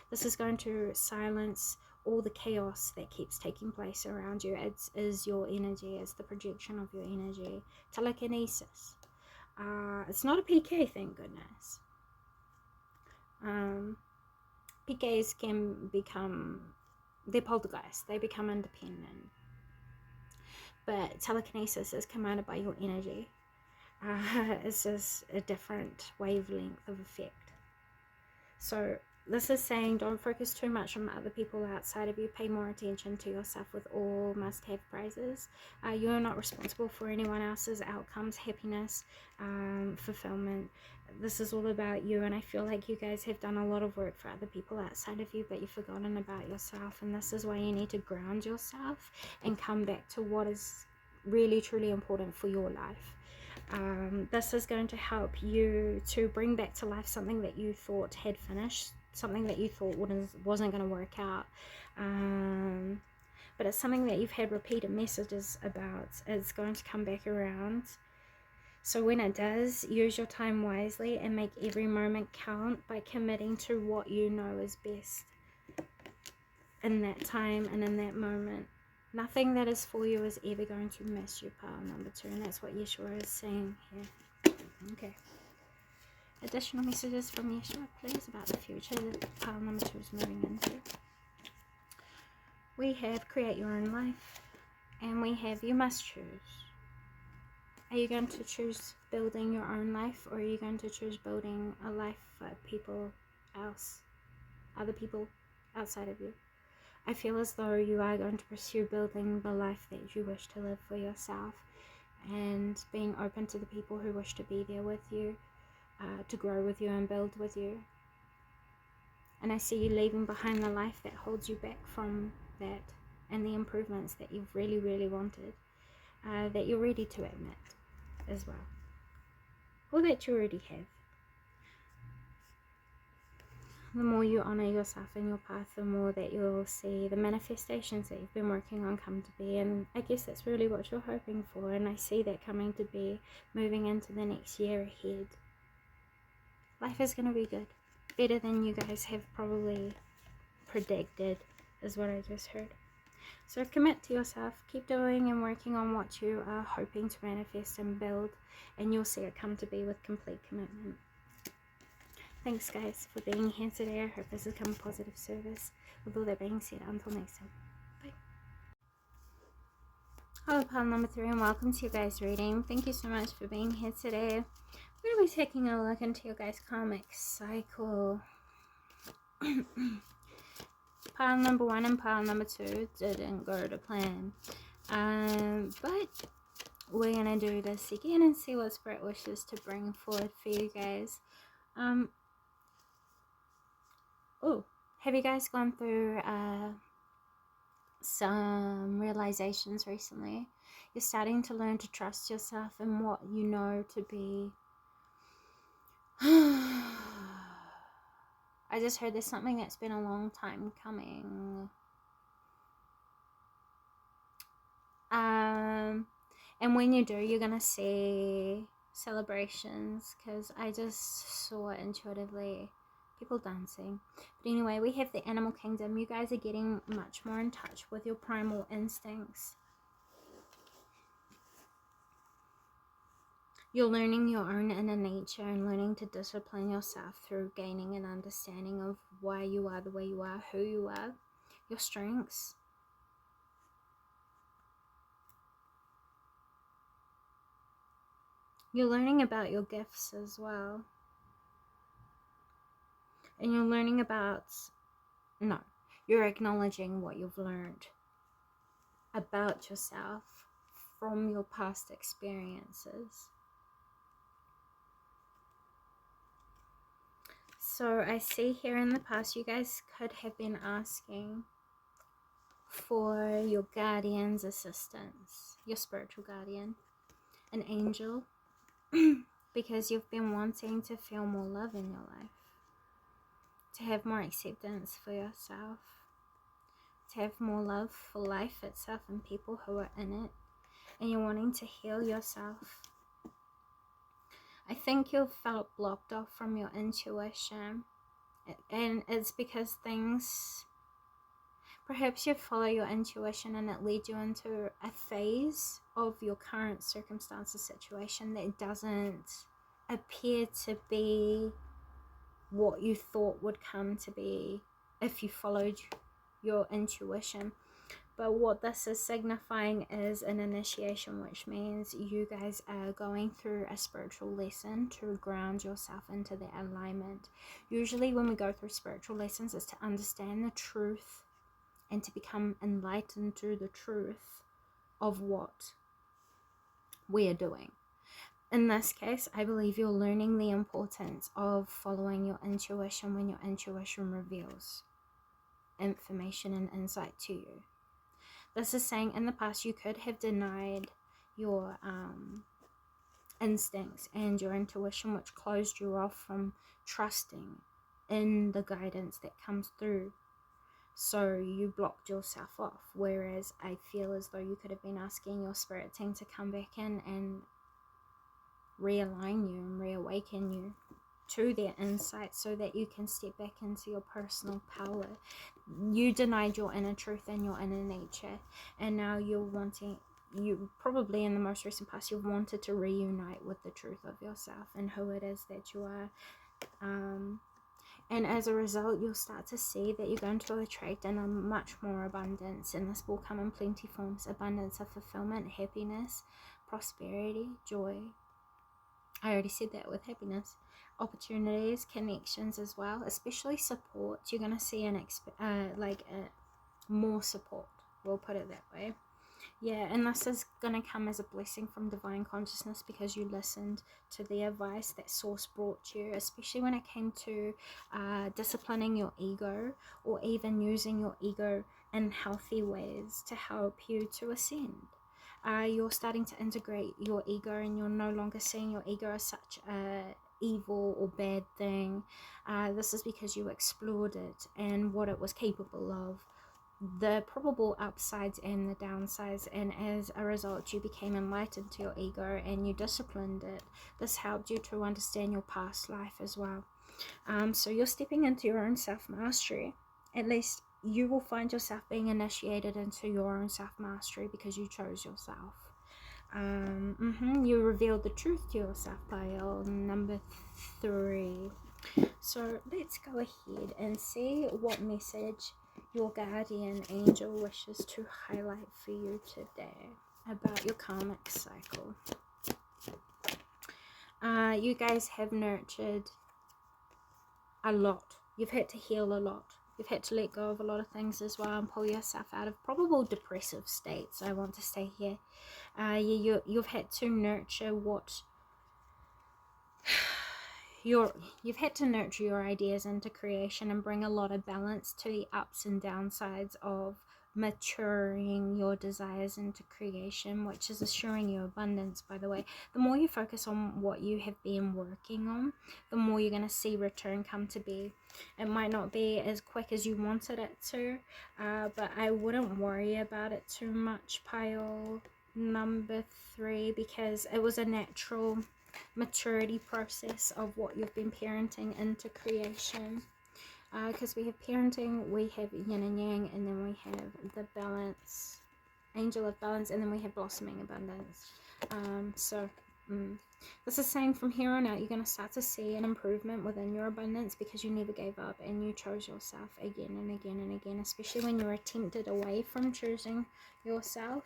This is going to silence all the chaos that keeps taking place around you. It is your energy, it's the projection of your energy. Telekinesis. It's not a PK, thank goodness. PKs can become, they're poltergeist, they become independent. But telekinesis is commanded by your energy. It's just a different wavelength of effect. So this is saying don't focus too much on other people outside of you. Pay more attention to yourself with all must-have phrases. You are not responsible for anyone else's outcomes, happiness, fulfillment. This is all about you, and I feel like you guys have done a lot of work for other people outside of you, but you've forgotten about yourself, and this is why you need to ground yourself and come back to what is really, truly important for your life. This is going to help you to bring back to life something that you thought had finished, something that you thought wasn't going to work out, but it's something that you've had repeated messages about. It's going to come back around. So when it does, use your time wisely and make every moment count by committing to what you know is best in that time and in that moment. Nothing that is for you is ever going to miss you, pile number 2, and that's what Yeshua is saying here. Okay. Additional messages from Yeshua, please, about the future that pile number 2 is moving into. We have create your own life, and we have you must choose. Are you going to choose building your own life, or are you going to choose building a life for other people outside of you? I feel as though you are going to pursue building the life that you wish to live for yourself, and being open to the people who wish to be there with you, to grow with you and build with you. And I see you leaving behind the life that holds you back from that, and the improvements that you've really, really wanted, that you're ready to admit as well, or that you already have. The more you honor yourself and your path, the more that you'll see the manifestations that you've been working on come to be. And I guess that's really what you're hoping for, and I see that coming to be moving into the next year ahead. Life is going to be good, better than you guys have probably predicted, is what I just heard. So commit to yourself, keep doing and working on what you are hoping to manifest and build, and you'll see it come to be with complete commitment. Thanks guys for being here today. I hope this has come a positive service. With all that being said, until next time, bye. Hello, pile number 3, and welcome to your guys' reading. Thank you so much for being here today. We're going to be taking a look into your guys' karmic cycle. Pile number 1 and pile number 2 didn't go to plan. But we're going to do this again and see what Spirit wishes to bring forward for you guys. Have you guys gone through some realizations recently? You're starting to learn to trust yourself and what you know to be. I just heard there's something that's been a long time coming. And when you do, you're gonna see celebrations, because I just saw intuitively people dancing. But anyway, we have the animal kingdom. You guys are getting much more in touch with your primal instincts. You're learning your own inner nature and learning to discipline yourself through gaining an understanding of why you are the way you are, who you are, your strengths. You're learning about your gifts as well. And you're learning about, no, you're acknowledging what you've learned about yourself from your past experiences. So I see here in the past, you guys could have been asking for your guardian's assistance, your spiritual guardian, an angel, because you've been wanting to feel more love in your life, to have more acceptance for yourself, to have more love for life itself and people who are in it, and you're wanting to heal yourself. I think you've felt blocked off from your intuition, and it's because things, perhaps you follow your intuition and it led you into a phase of your current circumstances, situation that doesn't appear to be what you thought would come to be if you followed your intuition. But what this is signifying is an initiation, which means you guys are going through a spiritual lesson to ground yourself into the alignment. Usually when we go through spiritual lessons, it's to understand the truth and to become enlightened to the truth of what we are doing. In this case, I believe you're learning the importance of following your intuition when your intuition reveals information and insight to you. This is saying in the past you could have denied your instincts and your intuition, which closed you off from trusting in the guidance that comes through. So you blocked yourself off, whereas I feel as though you could have been asking your spirit team to come back in and realign you and reawaken you to their insight so that you can step back into your personal power. You denied your inner truth and your inner nature, and now you're wanting, you probably in the most recent past, you've wanted to reunite with the truth of yourself and who it is that you are. And as a result, you'll start to see that you're going to attract in a much more abundance, and this will come in plenty forms: abundance of fulfillment, happiness, prosperity, joy. I already said that with happiness. Opportunities, connections as well, especially support. You're going to see more support, we'll put it that way. Yeah, and this is going to come as a blessing from divine consciousness because you listened to the advice that source brought you, especially when it came to disciplining your ego, or even using your ego in healthy ways to help you to ascend. You're starting to integrate your ego, and you're no longer seeing your ego as such a evil or bad thing. This is because you explored it and what it was capable of, the probable upsides and the downsides, and as a result you became enlightened to your ego and you disciplined it. This helped you to understand your past life as well. So you're stepping into your own self-mastery. At least you will find yourself being initiated into your own self-mastery because you chose yourself. You revealed the truth to yourself, pile number 3. So let's go ahead and see what message your guardian angel wishes to highlight for you today about your karmic cycle. You guys have nurtured a lot. You've had to heal a lot. You've had to let go of a lot of things as well and pull yourself out of probable depressive states, I want to say here. You've had to nurture what you've had to nurture your ideas into creation and bring a lot of balance to the ups and downsides of maturing your desires into creation, which is assuring you abundance, by the way. The more you focus on what you have been working on, the more you're going to see return come to be. It might not be as quick as you wanted it to, but I wouldn't worry about it too much, pile number 3, because it was a natural maturity process of what you've been parenting into creation. Because we have parenting, we have yin and yang, and then we have the balance, angel of balance, and then we have blossoming abundance. This is saying from here on out, you're going to start to see an improvement within your abundance because you never gave up and you chose yourself again and again and again, especially when you were tempted away from choosing yourself.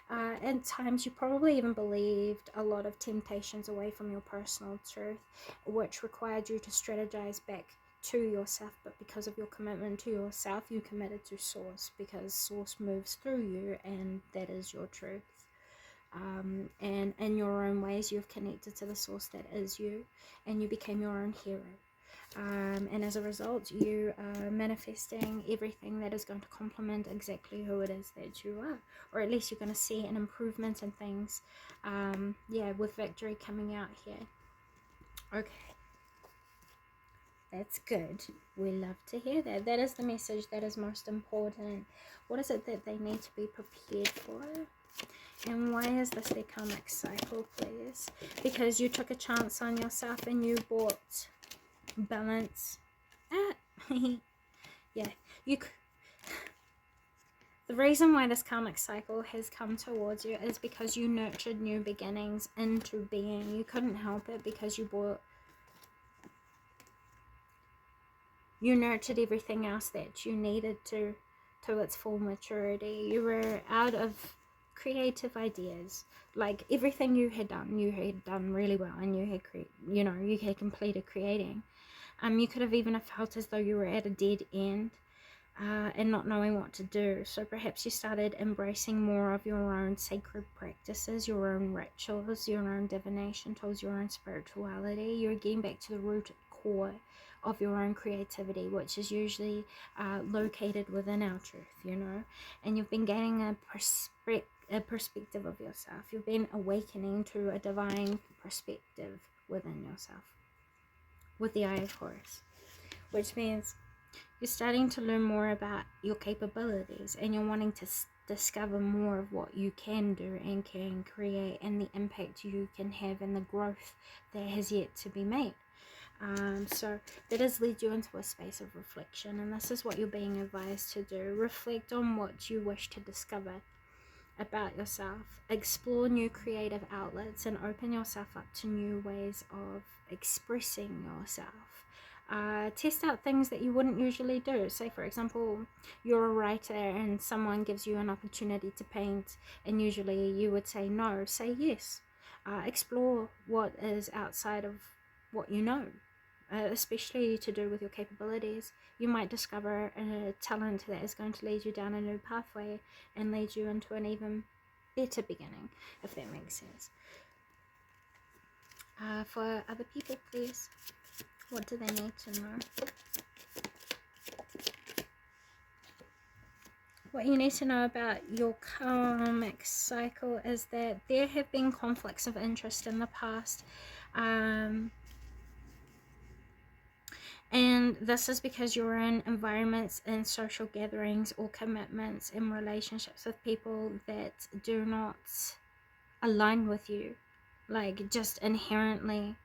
At times, you probably even believed a lot of temptations away from your personal truth, which required you to strategize back to yourself, but because of your commitment to yourself, you committed to source, because source moves through you and that is your truth. And in your own ways, you've connected to the source that is you, and you became your own hero. And as a result, you are manifesting everything that is going to complement exactly who it is that you are, or at least you're going to see an improvement in things. With victory coming out here. Okay. That's good. We love to hear that. That is the message that is most important. What is it that they need to be prepared for? And why is this their karmic cycle, please? Because you took a chance on yourself and you bought balance. Yeah. The reason why this karmic cycle has come towards you is because you nurtured new beginnings into being. You couldn't help it because you nurtured everything else that you needed to its full maturity. You were out of creative ideas. Like everything you had done really well, and you had completed creating. You could have even felt as though you were at a dead end and not knowing what to do. So perhaps you started embracing more of your own sacred practices, your own rituals, your own divination tools, your own spirituality. You're getting back to the root core of your own creativity, which is usually located within our truth, and you've been gaining a perspective of yourself. You've been awakening to a divine perspective within yourself with the Eye of Horus, which means you're starting to learn more about your capabilities, and you're wanting to discover more of what you can do and can create, and the impact you can have, and the growth that has yet to be made. So that has led you into a space of reflection, and this is what you're being advised to do. Reflect on what you wish to discover about yourself. Explore new creative outlets and open yourself up to new ways of expressing yourself. Test out things that you wouldn't usually do. Say, for example, you're a writer and someone gives you an opportunity to paint, and usually you would say no. Say yes. Explore what is outside of what you know. Especially to do with your capabilities. You might discover a talent that is going to lead you down a new pathway and lead you into an even better beginning, if that makes sense. For other people, please, what do they need to know? What you need to know about your karmic cycle is that there have been conflicts of interest in the past. And this is because you're in environments and social gatherings or commitments and relationships with people that do not align with you. Like, just inherently,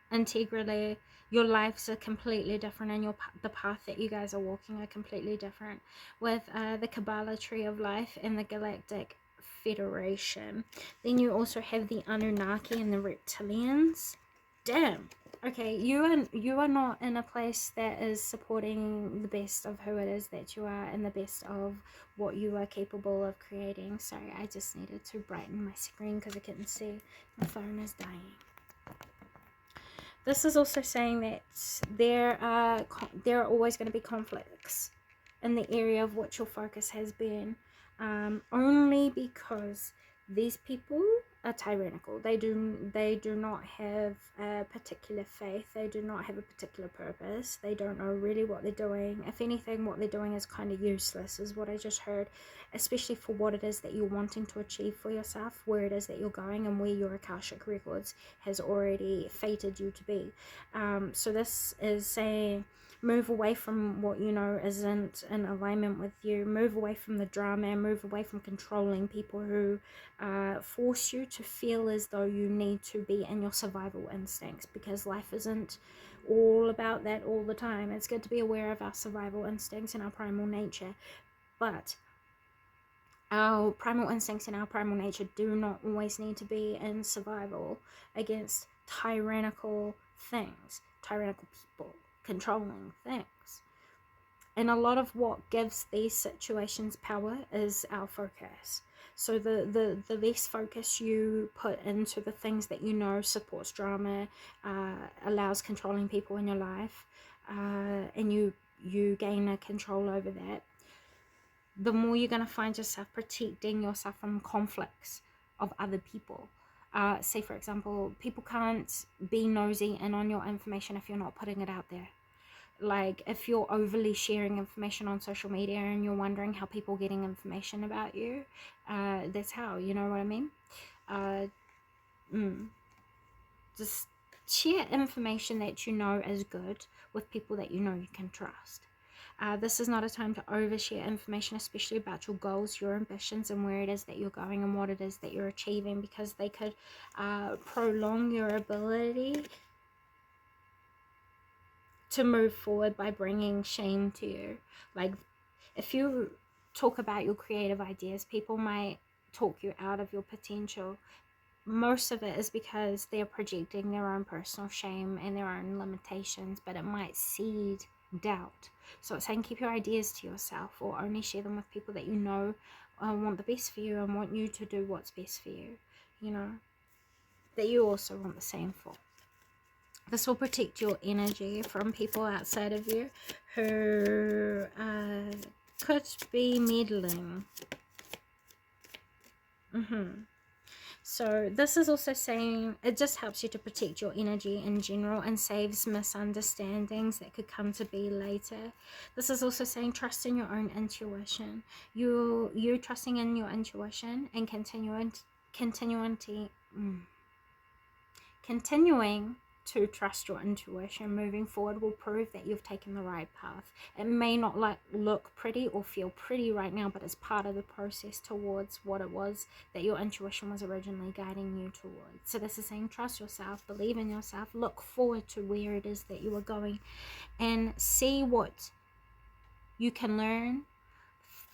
integrally, your lives are completely different, and the path that you guys are walking are completely different. With the Kabbalah Tree of Life and the Galactic Federation. Then you also have the Anunnaki and the Reptilians. damn. Okay, you are not in a place that is supporting the best of who it is that you are and the best of what you are capable of creating. Sorry, I just needed to brighten my screen because I couldn't see. My phone is dying. This is also saying that there are always going to be conflicts in the area of what your focus has been, only because these people are tyrannical. They do not have a particular faith. They do not have a particular purpose. They don't know really what they're doing. If anything, what they're doing is kind of useless, is what I just heard, especially for what it is that you're wanting to achieve for yourself, where it is that you're going, and where your Akashic Records has already fated you to be. So this is saying, move away from what you know isn't in alignment with you. Move away from the drama. Move away from controlling people who force you to feel as though you need to be in your survival instincts, because life isn't all about that all the time. It's good to be aware of our survival instincts and our primal nature, but our primal instincts and our primal nature do not always need to be in survival against tyrannical things, tyrannical people, controlling things. And a lot of what gives these situations power is our focus. So the less focus you put into the things that you know supports drama, allows controlling people in your life, and you gain a control over that, the more you're going to find yourself protecting yourself from conflicts of other people. Say, for example, people can't be nosy and on your information if you're not putting it out there. Like, if you're overly sharing information on social media and you're wondering how people are getting information about you, that's how, you know what I mean? Just share information that you know is good with people that you know you can trust. This is not a time to overshare information, especially about your goals, your ambitions, and where it is that you're going and what it is that you're achieving, because they could prolong your ability to move forward by bringing shame to you. Like, if you talk about your creative ideas, people might talk you out of your potential. Most of it is because they're projecting their own personal shame and their own limitations, but it might seed doubt. So it's saying keep your ideas to yourself, or only share them with people that you know want the best for you and want you to do what's best for you, you know, that you also want the same for. This will protect your energy from people outside of you who could be meddling. So this is also saying it just helps you to protect your energy in general and saves misunderstandings that could come to be later. This is also saying trust in your own intuition. You trusting in your intuition and continuing to trust your intuition moving forward will prove that you've taken the right path. It may not look pretty or feel pretty right now, but it's part of the process towards what it was that your intuition was originally guiding you towards. So this is saying trust yourself, believe in yourself, look forward to where it is that you are going, and see what you can learn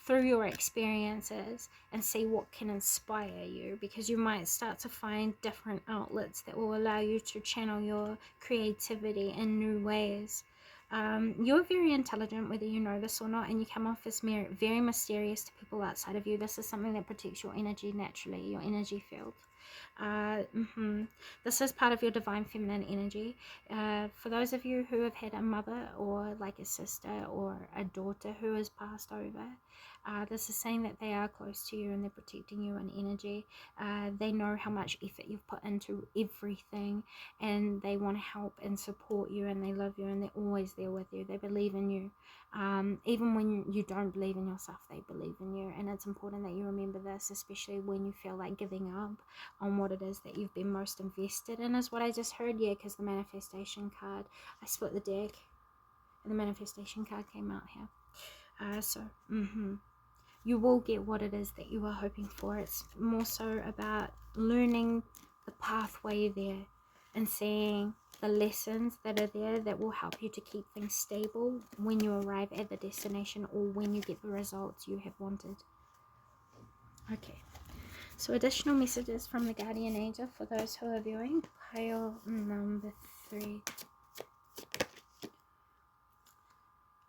through your experiences and see what can inspire you, because you might start to find different outlets that will allow you to channel your creativity in new ways. You're very intelligent, whether you know this or not, and you come off as very mysterious to people outside of you. This is something that protects your energy naturally, your energy field. This is part of your divine feminine energy. For those of you who have had a mother or like a sister or a daughter who has passed over, this is saying that they are close to you and they're protecting you in energy. They know how much effort you've put into everything, and they want to help and support you, and they love you, and they're always there with you. They believe in you. Even when you don't believe in yourself, they believe in you, and it's important that you remember this, especially when you feel like giving up on what it is that you've been most invested in, is what I just heard. Yeah, because the manifestation card, I split the deck and the manifestation card came out here. You will get what it is that you are hoping for. It's more so about learning the pathway there and seeing the lessons that are there that will help you to keep things stable when you arrive at the destination or when you get the results you have wanted. Okay, So additional messages from the guardian angel for those who are viewing. Pile number 3.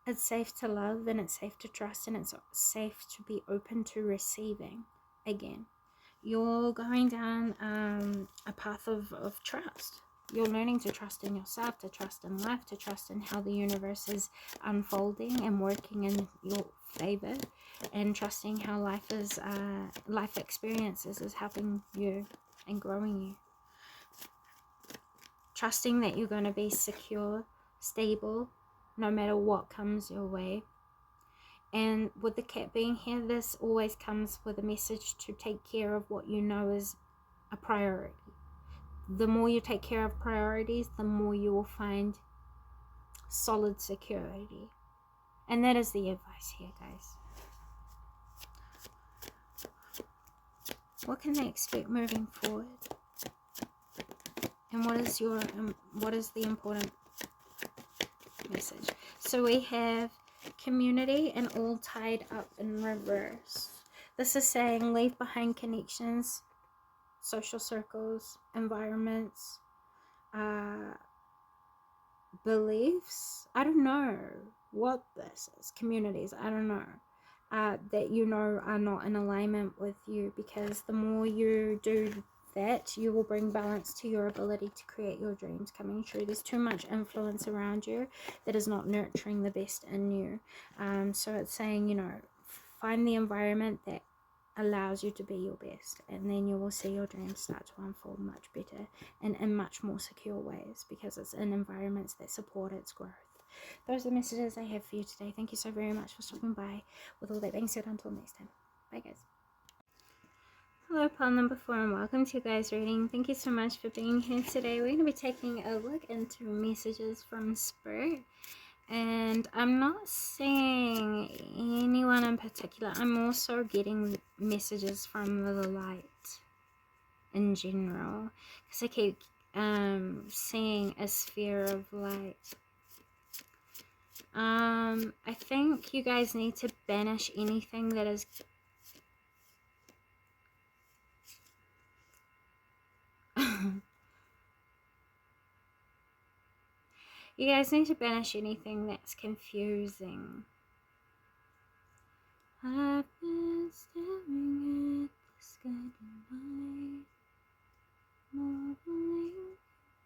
It's safe to love, and it's safe to trust, and it's safe to be open to receiving again. You're going down a path of trust. You're learning to trust in yourself, to trust in life, to trust in how the universe is unfolding and working in your favor, and trusting how life experiences is helping you and growing you. Trusting that you're going to be secure, stable, no matter what comes your way. And with the cat being here, this always comes with a message to take care of what you know is a priority. The more you take care of priorities, the more you will find solid security. And that is the advice here, guys. What can they expect moving forward? And what is the important message? So we have community and all tied up in reverse. This is saying leave behind connections, social circles, environments, beliefs. I don't know what this is. Communities, I don't know. That you know are not in alignment with you, because the more you do that, you will bring balance to your ability to create your dreams coming true. There's too much influence around you that is not nurturing the best in you. So it's saying, you know, find the environment that allows you to be your best, and then you will see your dreams start to unfold much better and in much more secure ways, because it's in environments that support its growth. Those are the messages I have for you today. Thank you so very much for stopping by. With all that being said, until next time, bye guys. Hello, pile number 4, and welcome to your guys' reading. Thank you so much for being here today. We're going to be taking a look into messages from Spirit, and I'm not seeing anyone in particular. I'm also getting messages from the light in general, because I keep seeing a sphere of light. I think you guys need to banish anything that is you guys need to banish anything that's confusing. I've been staring at the sky tonight, marveling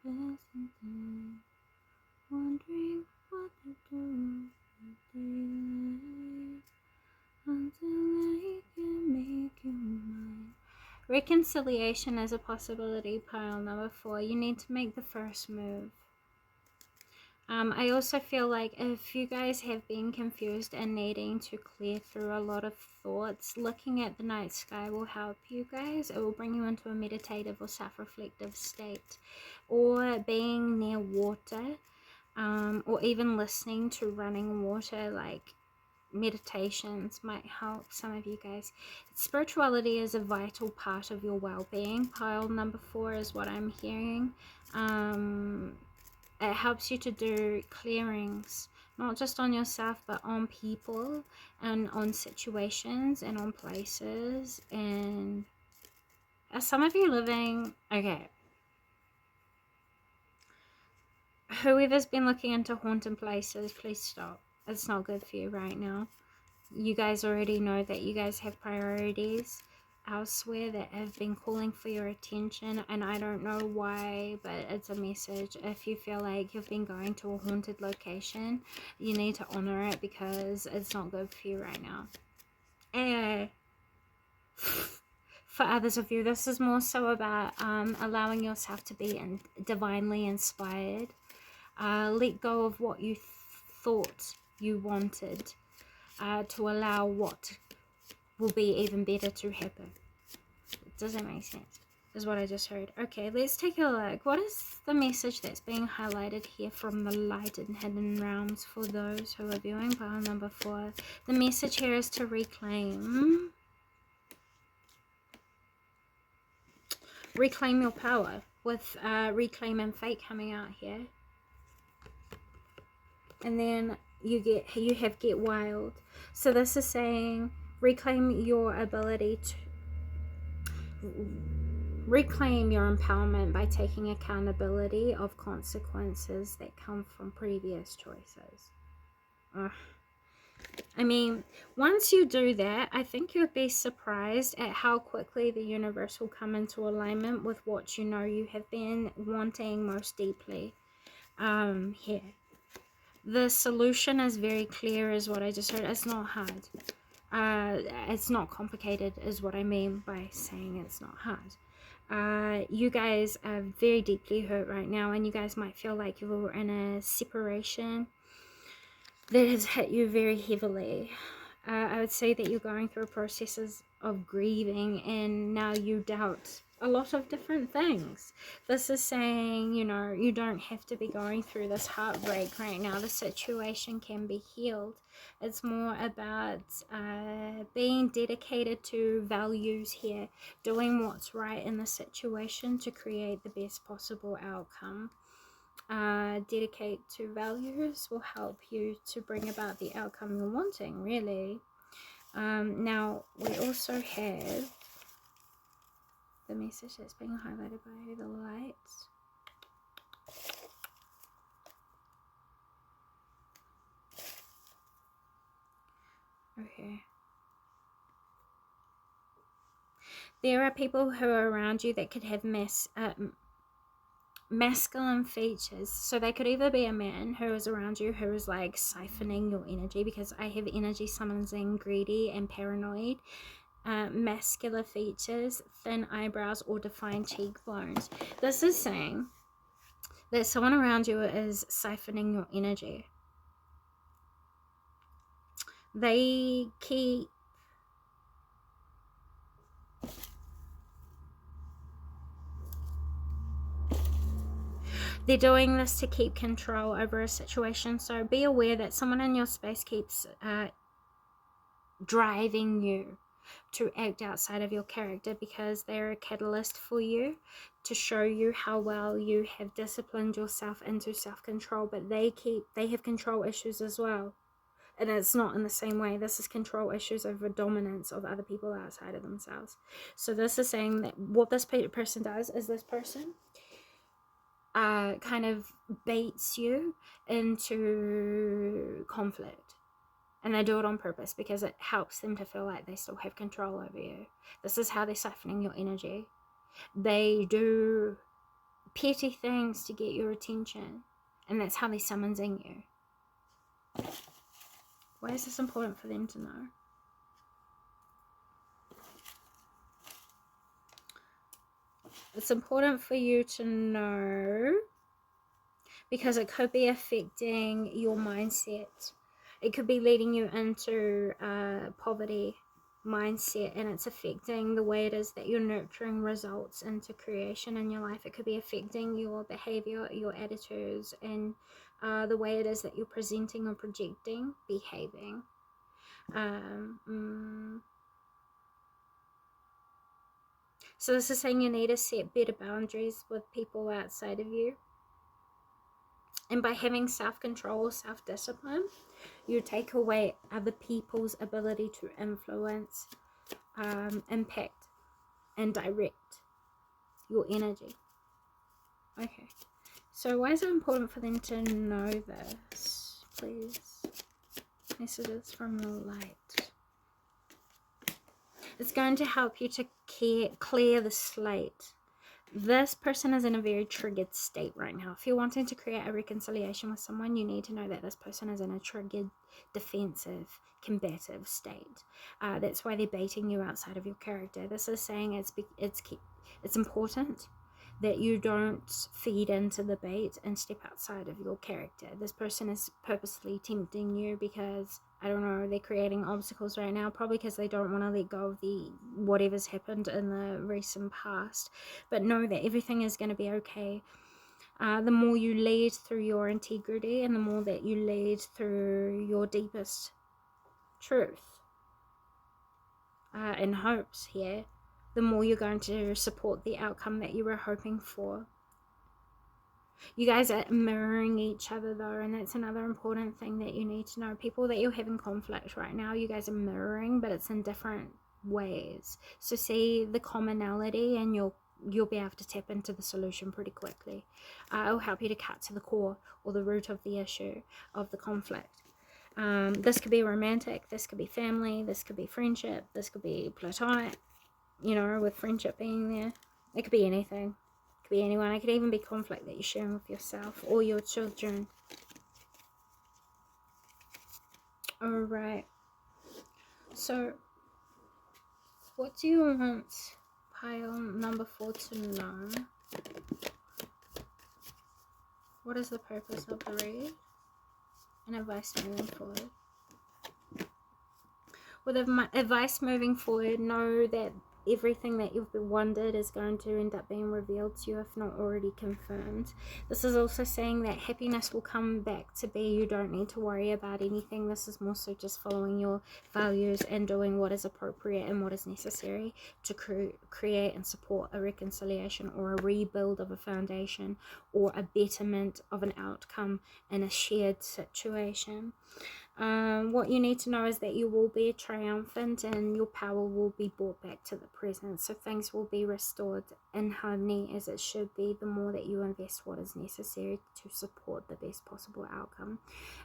passing time, wondering what to do with daylight, until I can make you mine. Reconciliation is a possibility, pile number 4. You need to make the first move. I also feel like if you guys have been confused and needing to clear through a lot of thoughts, looking at the night sky will help you guys. It will bring you into a meditative or self-reflective state, or being near water, or even listening to running water, like meditations might help some of you guys. Spirituality is a vital part of your well-being. Pile number 4 is what I'm hearing. It helps you to do clearings, not just on yourself, but on people and on situations and on places. And some of you living, okay, whoever's been looking into haunted places, please stop. It's not good for you right now. You guys already know that you guys have priorities elsewhere that have been calling for your attention, and I don't know why, but it's a message. If you feel like you've been going to a haunted location, you need to honor it, because it's not good for you right now. And for others of you, this is more so about allowing yourself to be divinely inspired. Let go of what you thought you wanted, to allow what will be even better to happen. Does that make sense? Is what I just heard. Okay, let's take a look. What is the message that's being highlighted here from the light and hidden realms for those who are viewing? Pile number 4. The message here is to reclaim your power, with reclaim and fate coming out here. And then you have get wild. So this is saying reclaim your ability to reclaim your empowerment by taking accountability of consequences that come from previous choices. I mean, once you do that, I think you'll be surprised at how quickly the universe will come into alignment with what you know you have been wanting most deeply. Here. The solution is very clear, is what I just heard. It's not hard. It's not complicated, is what I mean by saying it's not hard. You guys are very deeply hurt right now, and you guys might feel like you're in a separation that has hit you very heavily. I would say that you're going through processes of grieving, and now you doubt a lot of different things. This is saying, you know, you don't have to be going through this heartbreak right now. The situation can be healed. It's more about being dedicated to values here, doing what's right in the situation to create the best possible outcome. Dedicate to values will help you to bring about the outcome you're wanting, really. Now, we also have the message that's being highlighted by the lights. Okay. There are people who are around you that could have masculine features. So they could either be a man who is around you who is like siphoning your energy, because I have energy summoning greedy and paranoid. Muscular features, thin eyebrows, or defined cheekbones. This is saying that someone around you is siphoning your energy. They keep They're doing this to keep control over a situation. So be aware that someone in your space keeps driving you to act outside of your character, because they're a catalyst for you to show you how well you have disciplined yourself into self-control. But they have control issues as well, and it's not in the same way. This is control issues over dominance of other people outside of themselves. So this is saying that what this person does is this person kind of baits you into conflict. And they do it on purpose because it helps them to feel like they still have control over you. This is how they're siphoning your energy. They do petty things to get your attention, and that's how they're summoning you. Why is this important for them to know? It's important for you to know because it could be affecting your mindset. It could be leading you into poverty mindset, and it's affecting the way it is that you're nurturing results into creation in your life. It could be affecting your behavior, your attitudes, and the way it is that you're presenting or projecting, behaving. So this is saying you need to set better boundaries with people outside of you. And by having self-control, self-discipline, you take away other people's ability to influence, impact, and direct your energy. Okay. So why is it important for them to know this? Please. Messages from the light. It's going to help you to clear the slate. This person is in a very triggered state right now. If you're wanting to create a reconciliation with someone, you need to know that this person is in a triggered, defensive, combative state. That's why they're baiting you outside of your character. This is saying it's important that you don't feed into the bait and step outside of your character. This person is purposely tempting you because, I don't know, they're creating obstacles right now, probably because they don't want to let go of whatever's happened in the recent past. But know that everything is going to be okay. The more you lead through your integrity, and the more that you lead through your deepest truth and hopes here, the more you're going to support the outcome that you were hoping for. You guys are mirroring each other though, and that's another important thing that you need to know. People that you're having conflict right now, you guys are mirroring, but it's in different ways. So see the commonality, and you'll be able to tap into the solution pretty quickly. It'll help you to cut to the core or the root of the issue, of the conflict. This could be romantic, this could be family, this could be friendship, this could be platonic, you know, with friendship being there. It could be anything. It could be anyone. It could even be conflict that you're sharing with yourself or your children. Alright. So, what do you want pile number 4 to know? What is the purpose of the read? And advice moving forward. With advice moving forward, know that everything that you've wondered is going to end up being revealed to you, if not already confirmed. This is also saying that happiness will come back to be. You don't need to worry about anything. This is more so just following your values and doing what is appropriate and what is necessary to create and support a reconciliation or a rebuild of a foundation or a betterment of an outcome in a shared situation. What you need to know is that you will be triumphant and your power will be brought back to the present. So things will be restored in harmony as it should be, the more that you invest what is necessary to support the best possible outcome.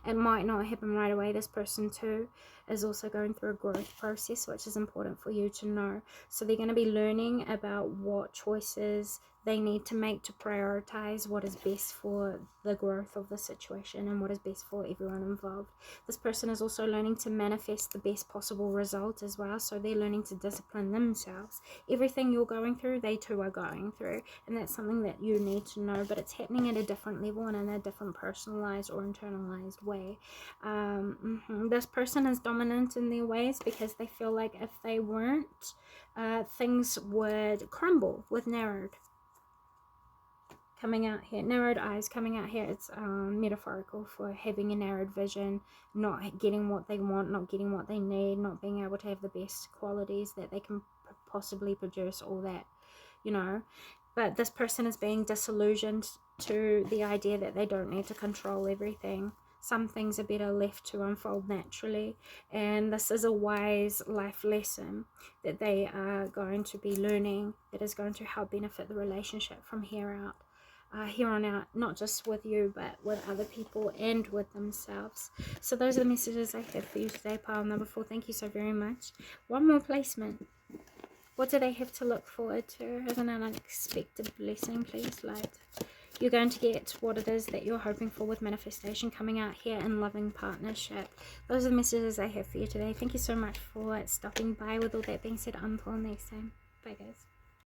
It might not happen right away. This person too is also going through a growth process, which is important for you to know. So they're going to be learning about what choices they need to make to prioritize what is best for the growth of the situation and what is best for everyone involved. This person is also learning to manifest the best possible result as well, so they're learning to discipline themselves. Everything you're going through, they too are going through, and that's something that you need to know, but it's happening at a different level and in a different personalized or internalized way. This person is dominant in their ways because they feel like if they weren't, things would crumble with narrowed coming out here, narrowed eyes coming out here. It's metaphorical for having a narrowed vision, not getting what they want, not getting what they need, not being able to have the best qualities that they can possibly produce, all that, you know. But this person is being disillusioned to the idea that they don't need to control everything. Some things are better left to unfold naturally, and this is a wise life lesson that they are going to be learning that is going to help benefit the relationship from here on out, not just with you but with other people and with themselves. So those are the messages I have for you today, pile number 4. Thank you so very much. One more placement. What do they have to look forward to as an unexpected blessing, please, light? You're going to get what it is that you're hoping for with manifestation coming out here in loving partnership. Those are the messages I have for you today. Thank you so much for stopping by. With all that being said, until next time. Bye, guys.